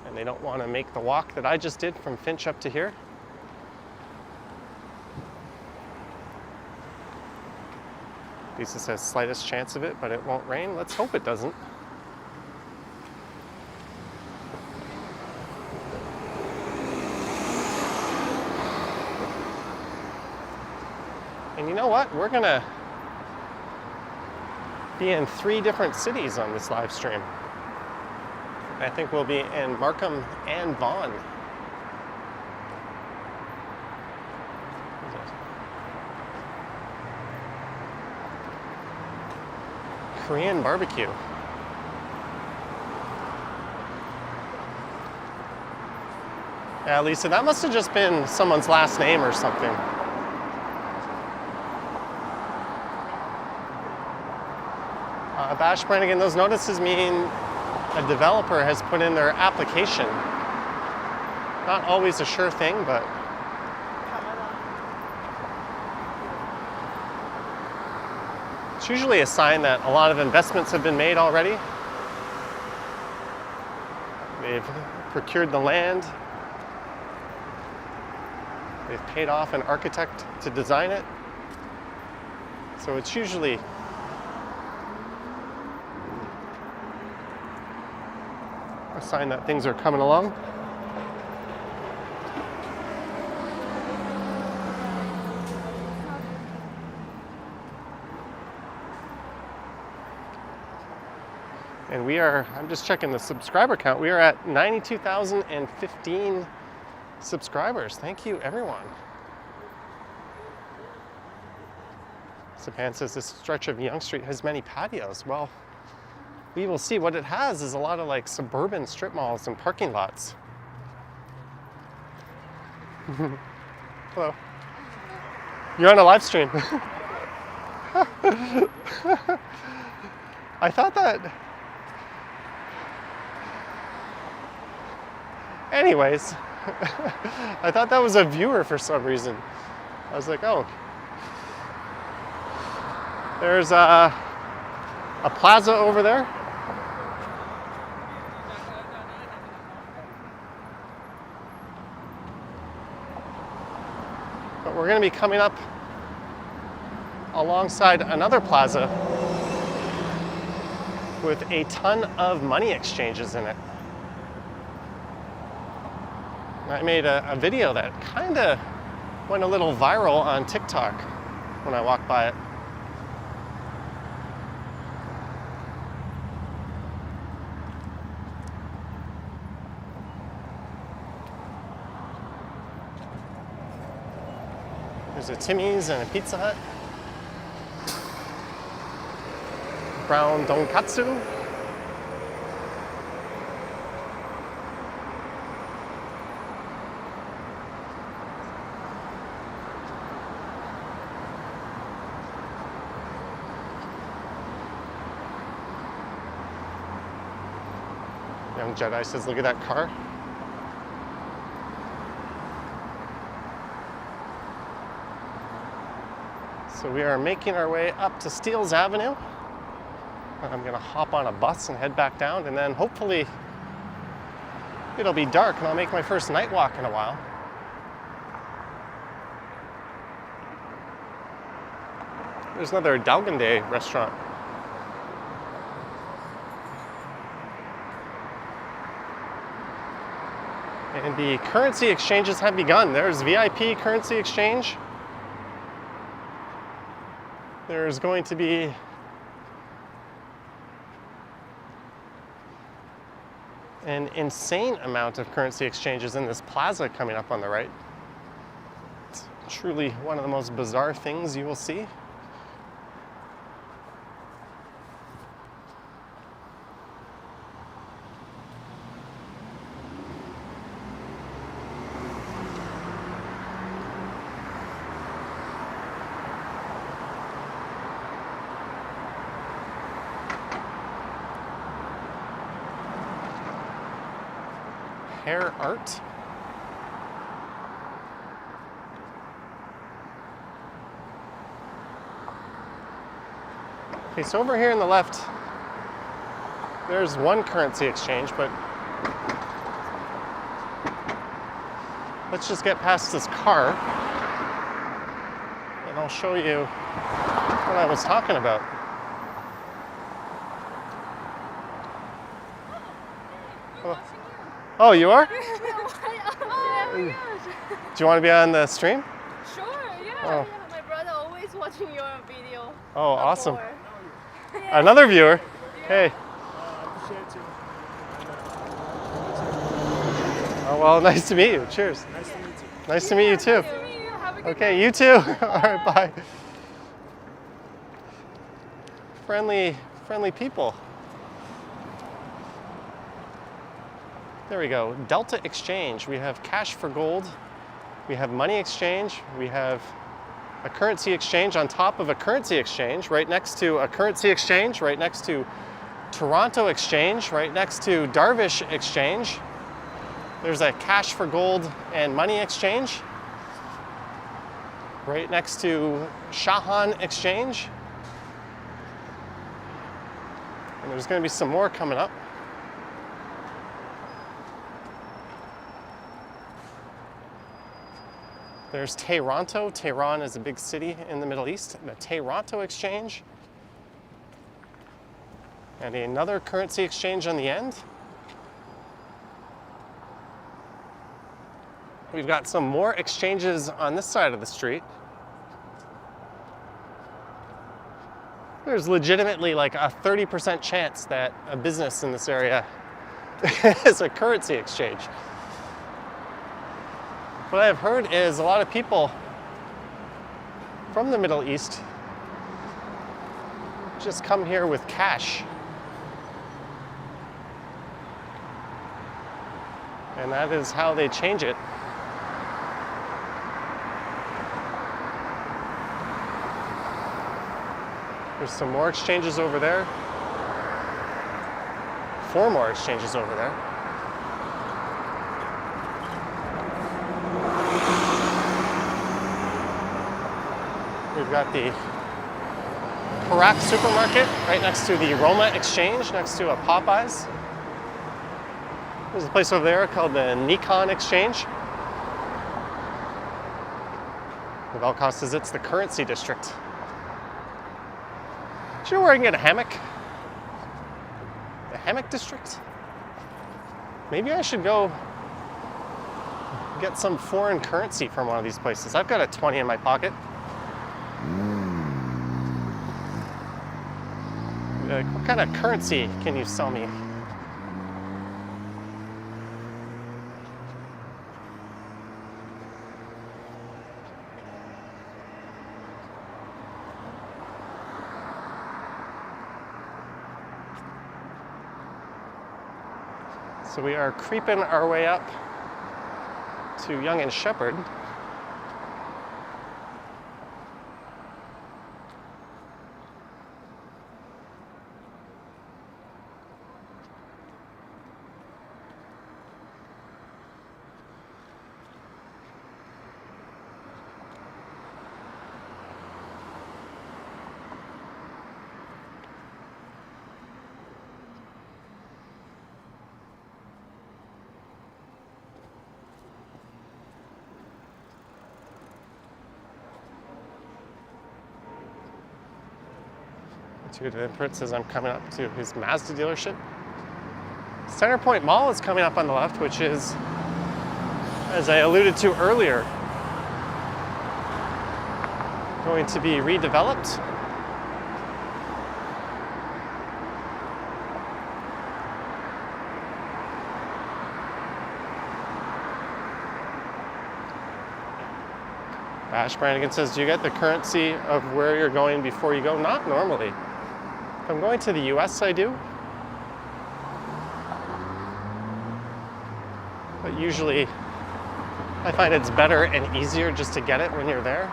Speaker 1: And they don't want to make the walk that I just did from Finch up to here. At least it says slightest chance of it, but it won't rain. Let's hope it doesn't. And you know what? We're gonna be in 3 different cities on this live stream. I think we'll be in Markham and Vaughan. Korean barbecue. Yeah, Lisa, that must have just been someone's last name or something. Bash Brannigan, those notices mean a developer has put in their application. Not always a sure thing, but it's usually a sign that a lot of investments have been made already. They've procured the land. They've paid off an architect to design it. So it's usually a sign that things are coming along. And we are, I'm just checking the subscriber count, we are at 92,015 subscribers. Thank you, everyone. Sapan says this stretch of Yonge Street has many patios. Well, we will see. What it has is a lot of like suburban strip malls and parking lots. Hello. You're on a live stream. I thought that... Anyways, I thought that was a viewer for some reason. I was like, oh. There's a plaza over there. But we're going to be coming up alongside another plaza with a ton of money exchanges in it. I made a video that kind of went a little viral on TikTok when I walked by it. There's a Timmy's and a Pizza Hut. Brown Donkatsu. Young Jedi says, look at that car. So we are making our way up to Steeles Avenue. I'm gonna hop on a bus and head back down, and then hopefully it'll be dark and I'll make my first night walk in a while. There's another Dalgande restaurant. And the currency exchanges have begun. There's VIP currency exchange. There's going to be an insane amount of currency exchanges in this plaza coming up on the right. It's truly one of the most bizarre things you will see. Hair art. Okay, so over here on the left, there's one currency exchange, but let's just get past this car and I'll show you what I was talking about. Oh, you are? Do you want to be on the stream?
Speaker 2: Sure, yeah.
Speaker 1: Oh.
Speaker 2: My brother always watching your video.
Speaker 1: Oh, awesome.
Speaker 2: Yeah.
Speaker 1: Another viewer. Hey. Oh, well, nice to meet you. Cheers. Nice to meet you too.
Speaker 2: Nice to meet you. Have a good
Speaker 1: Okay,
Speaker 2: night.
Speaker 1: you too. All right, bye. Friendly people. There we go. Delta exchange. We have cash for gold. We have money exchange. We have a currency exchange on top of a currency exchange, right next to a currency exchange, right next to Toronto exchange, right next to Darvish exchange. There's a cash for gold and money exchange, right next to Shahan exchange. And there's going to be some more coming up. There's Toronto. Tehran is a big city in the Middle East. The Toronto exchange. And another currency exchange on the end. We've got some more exchanges on this side of the street. There's legitimately like a 30% chance that a business in this area is a currency exchange. What I've heard is a lot of people from the Middle East just come here with cash. And that is how they change it. There's some more exchanges over there. 4 more exchanges over there. We've got the Karak supermarket right next to the Roma exchange, next to a Popeyes. There's a place over there called the Nikon exchange. The Velkos says it's the currency district. Do you know where I can get a hammock? The hammock district? Maybe I should go get some foreign currency from one of these places. I've got a 20 in my pocket. What kind of currency can you sell me? So we are creeping our way up to Yonge and Shepherd. To the imprint says I'm coming up to his Mazda dealership. Centerpoint Mall is coming up on the left, which is, as I alluded to earlier, going to be redeveloped. Bash Brannigan says, do you get the currency of where you're going before you go? Not normally. If I'm going to the US, I do. But usually, I find it's better and easier just to get it when you're there.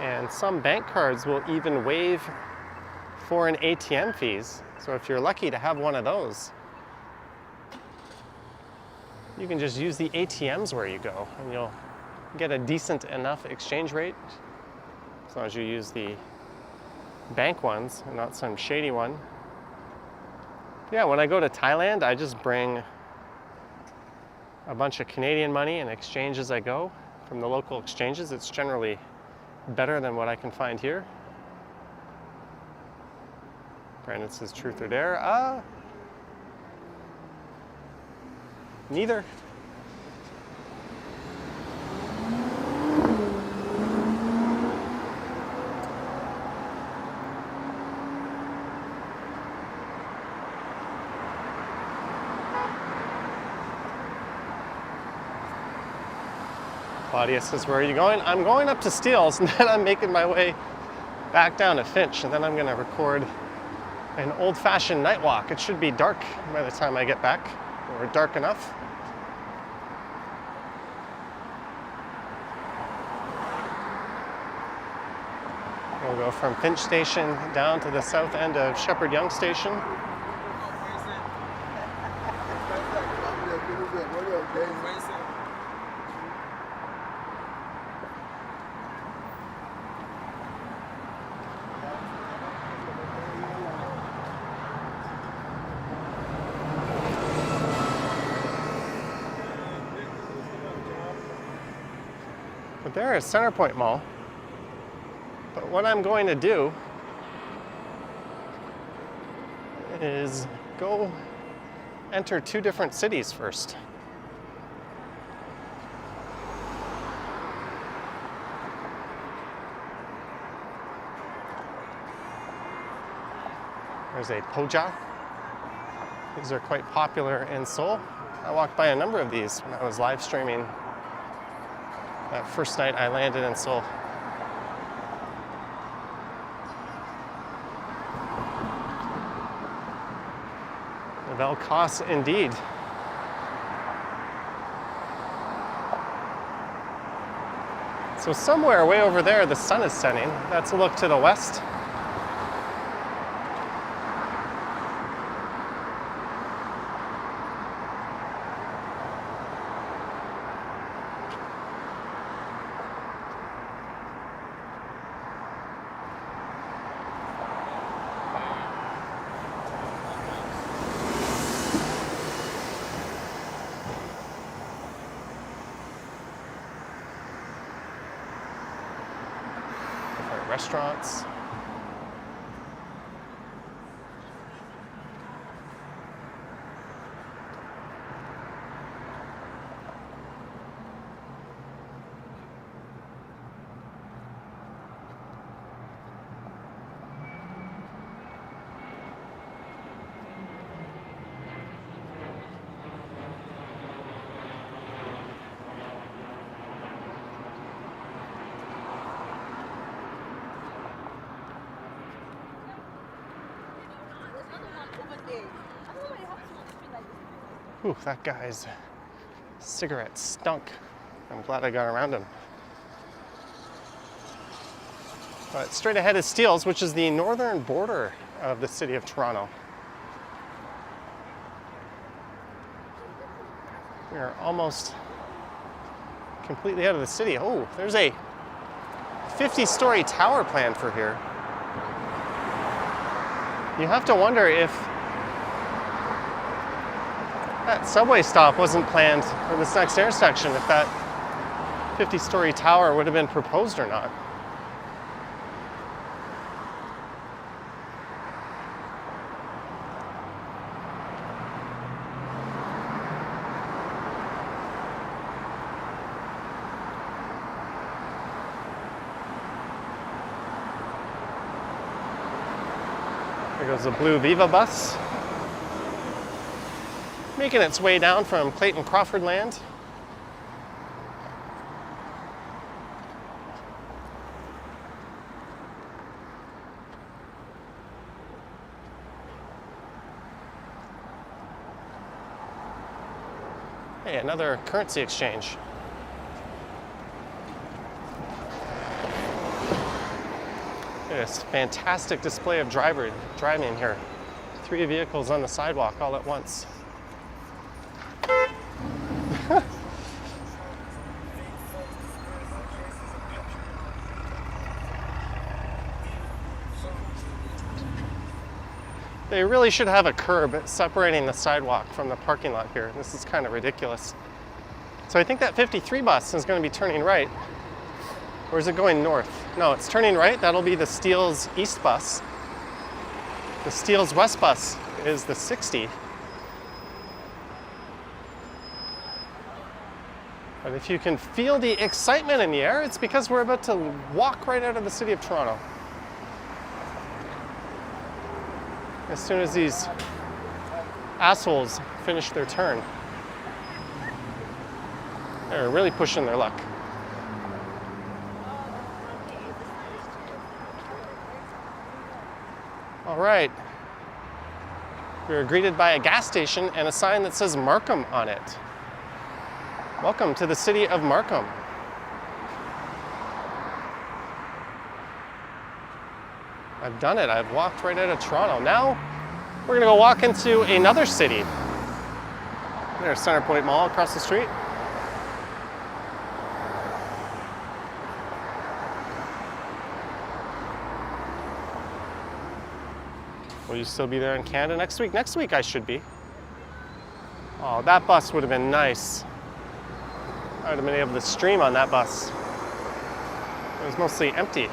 Speaker 1: And some bank cards will even waive foreign ATM fees. So if you're lucky to have one of those, you can just use the ATMs where you go, and you'll get a decent enough exchange rate, as long as you use the bank ones and not some shady one. Yeah, when I go to Thailand, I just bring a bunch of Canadian money and exchange as I go from the local exchanges. It's generally better than what I can find here. Brandon says truth or dare. Neither. Claudia says, where are you going? I'm going up to Steeles, and then I'm making my way back down to Finch, and then I'm going to record an old-fashioned night walk. It should be dark by the time I get back, or dark enough. We'll go from Finch Station down to the south end of Shepherd Young Station. But there is Centerpoint Mall. But what I'm going to do is go enter two different cities first. There's a Poja. These are quite popular in Seoul. I walked by a number of these when I was live streaming that first night I landed in Seoul. Velkos indeed. So somewhere way over there the sun is setting. That's a look to the west. Restaurants. Ooh, that guy's cigarette stunk. I'm glad I got around him. But straight ahead is Steeles, which is the northern border of the city of Toronto. We are almost completely out of the city. Oh, there's a 50-story tower planned for here. You have to wonder if that subway stop wasn't planned for this next intersection, if that 50-story tower would have been proposed or not. There goes the blue Viva bus, making its way down from Clayton Crawford Land. Hey, another currency exchange. This fantastic display of driving here. 3 vehicles on the sidewalk all at once. They really should have a curb separating the sidewalk from the parking lot here. This is kind of ridiculous. So I think that 53 bus is going to be turning right. Or is it going north? No, it's turning right. That'll be the Steele's East bus. The Steele's West bus is the 60. But if you can feel the excitement in the air, it's because we're about to walk right out of the city of Toronto. As soon as these assholes finish their turn. They're really pushing their luck. All right. We are greeted by a gas station and a sign that says Markham on it. Welcome to the city of Markham. I've done it. I've walked right out of Toronto. Now we're gonna go walk into another city. There's Centerpoint Mall across the street. Will you still be there in Canada next week? Next week I should be. Oh, that bus would have been nice. I would have been able to stream on that bus. It was mostly empty.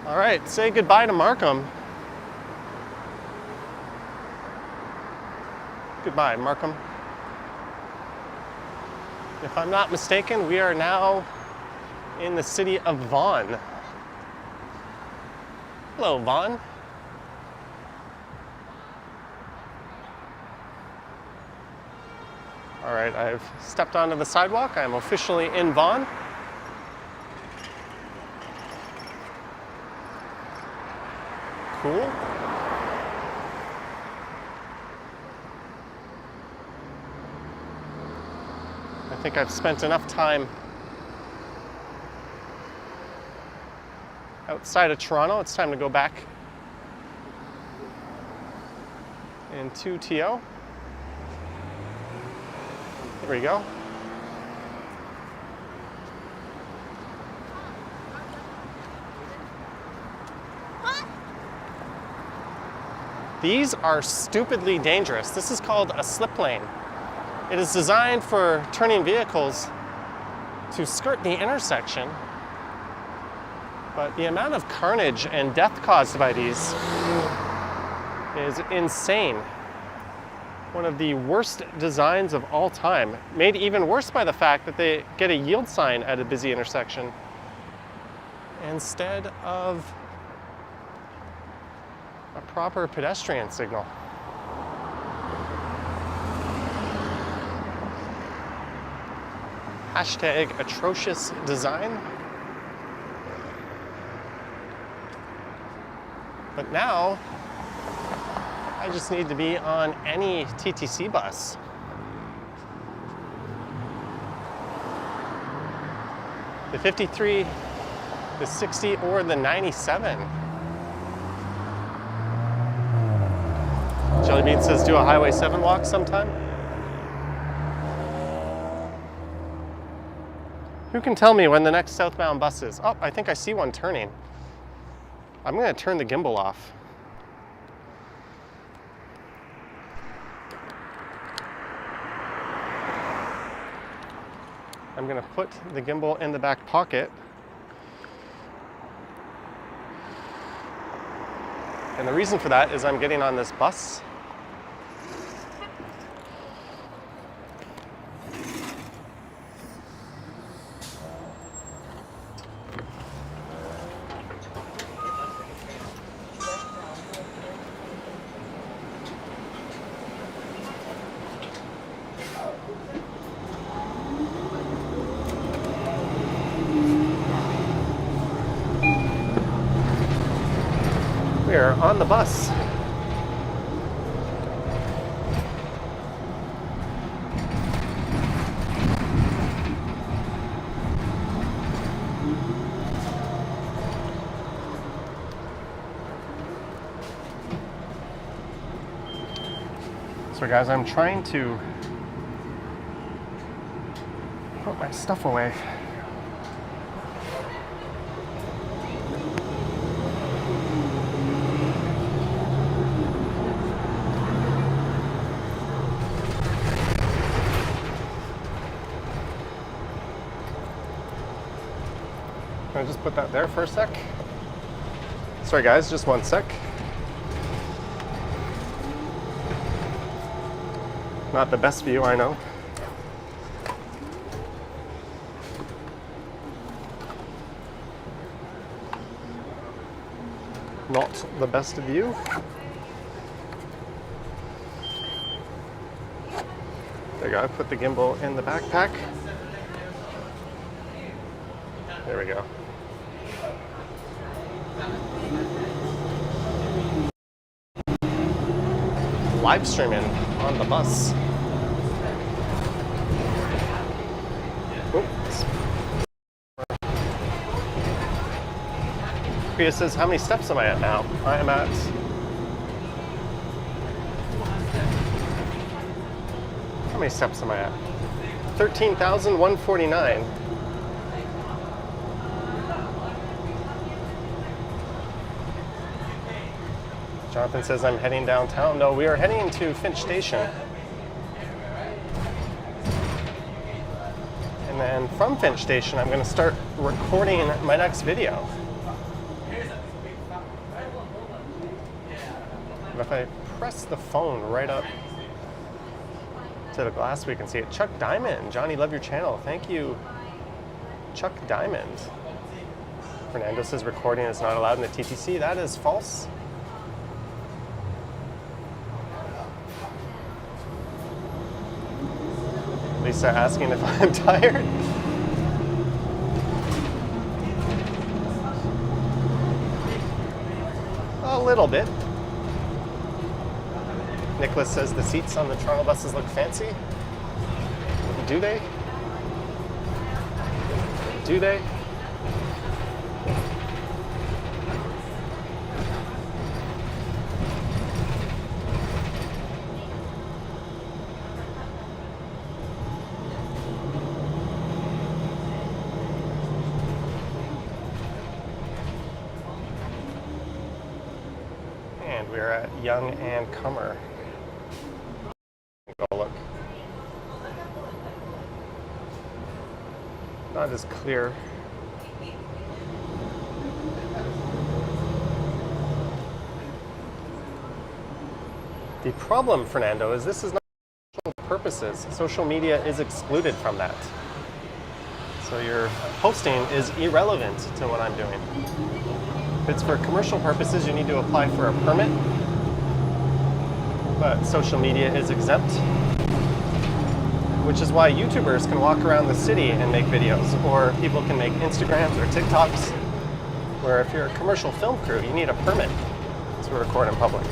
Speaker 1: All right, say goodbye to Markham. Goodbye, Markham. If I'm not mistaken, we are now in the city of Vaughan. Hello, Vaughan. All right, I've stepped onto the sidewalk. I'm officially in Vaughan. Cool. I think I've spent enough time outside of Toronto. It's time to go back into TO. There we go. These are stupidly dangerous. This is called a slip lane. It is designed for turning vehicles to skirt the intersection, but the amount of carnage and death caused by these is insane. One of the worst designs of all time, made even worse by the fact that they get a yield sign at a busy intersection instead of a proper pedestrian signal. Hashtag atrocious design. But now, I just need to be on any TTC bus. The 53, the 60, or the 97. Jellybean says do a Highway 7 walk sometime. Who can tell me when the next southbound bus is? Oh, I think I see one turning. I'm going to turn the gimbal off. I'm going to put the gimbal in the back pocket. And the reason for that is I'm getting on this bus. We are on the bus. So guys, I'm trying to put my stuff away. I'll just put that there for a sec. Sorry guys, just one sec. Not the best view, I know. Not the best view. There you go, I put the gimbal in the backpack. There we go. Live streaming on the bus. Oops. Priya says, how many steps am I at now? I am at 13,149. Jonathan says I'm heading downtown. No, we are heading to Finch Station. And then from Finch Station, I'm going to start recording my next video. And if I press the phone right up to the glass, we can see it. Chuck Diamond, Johnny, love your channel. Thank you, Chuck Diamond. Fernando says recording is not allowed in the TTC. That is false. Lisa asking if I'm tired. A little bit. Nicholas says the seats on the Toronto buses look fancy. Do they? Do they? And we're at Young and Comer. Go look. Not as clear. The problem, Fernando, is this is not for social purposes. Social media is excluded from that. So your posting is irrelevant to what I'm doing. If it's for commercial purposes, you need to apply for a permit. But social media is exempt, which is why YouTubers can walk around the city and make videos, or people can make Instagrams or TikToks, where if you're a commercial film crew, you need a permit to record in public.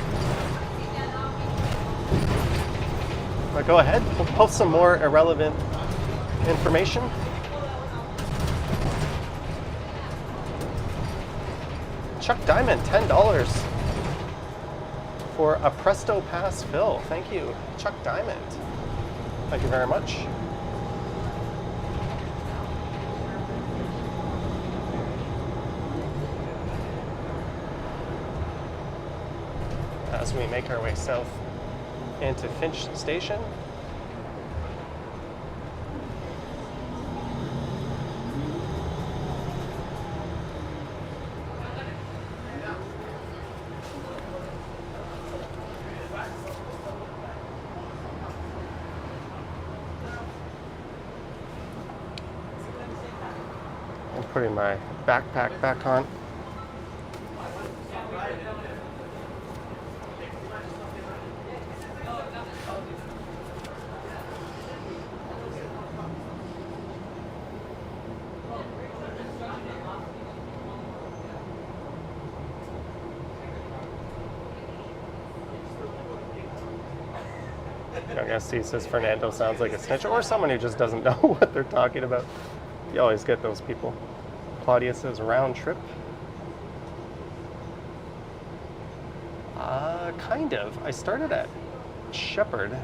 Speaker 1: But go ahead, we'll post some more irrelevant information. Chuck Diamond, $10 for a Presto Pass fill. Thank you, Chuck Diamond. Thank you very much. As we make our way south into Finch Station. I'm putting my backpack back on. I guess he says Fernando sounds like a snitch, or someone who just doesn't know what they're talking about. You always get those people. Claudia says round trip. Kind of. I started at Shepherd,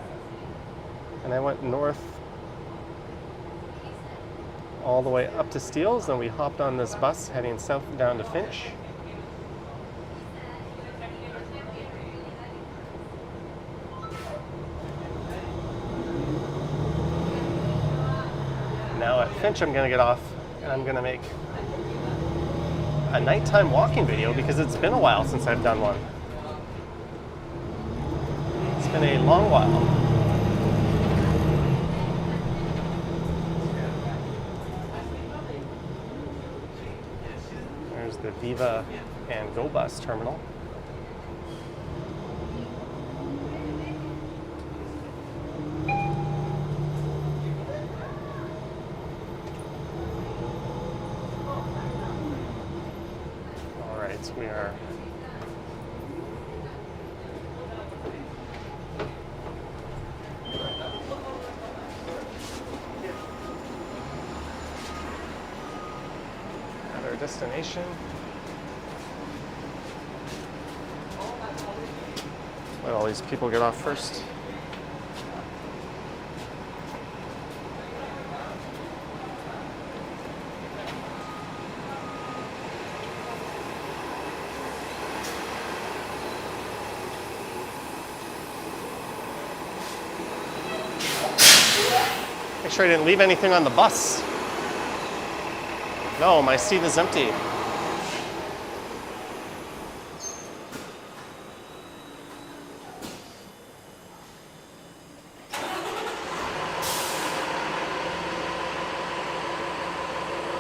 Speaker 1: and I went north all the way up to Steeles, and we hopped on this bus heading south down to Finch. Now at Finch, I'm going to get off and I'm going to make a nighttime walking video because it's been a while since I've done one. It's been a long while. There's the Viva and Go Bus terminal. We are at our destination. Let all these people get off first. Make sure I didn't leave anything on the bus. No, my seat is empty.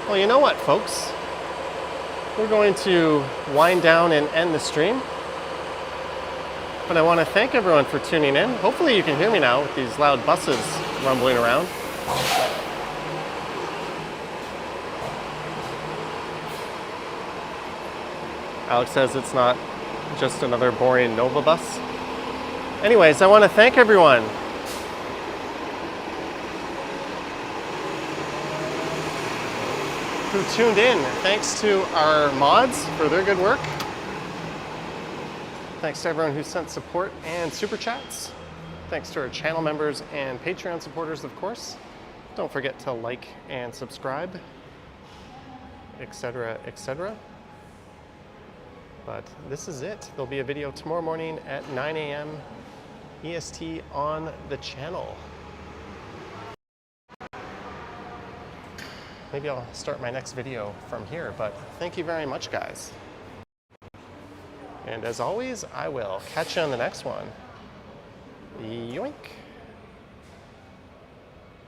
Speaker 1: Well, you know what, folks? We're going to wind down and end the stream. But I want to thank everyone for tuning in. Hopefully you can hear me now with these loud buses rumbling around. Alex says it's not just another boring Nova bus. Anyways, I want to thank everyone. Who tuned in. Thanks to our mods for their good work. Thanks to everyone who sent support and super chats. Thanks to our channel members and Patreon supporters, of course. Don't forget to like and subscribe, etc., etc. But this is it. There'll be a video tomorrow morning at 9 a.m. EST on the channel. Maybe I'll start my next video from here, but thank you very much, guys. And as always, I will catch you on the next one. Yoink.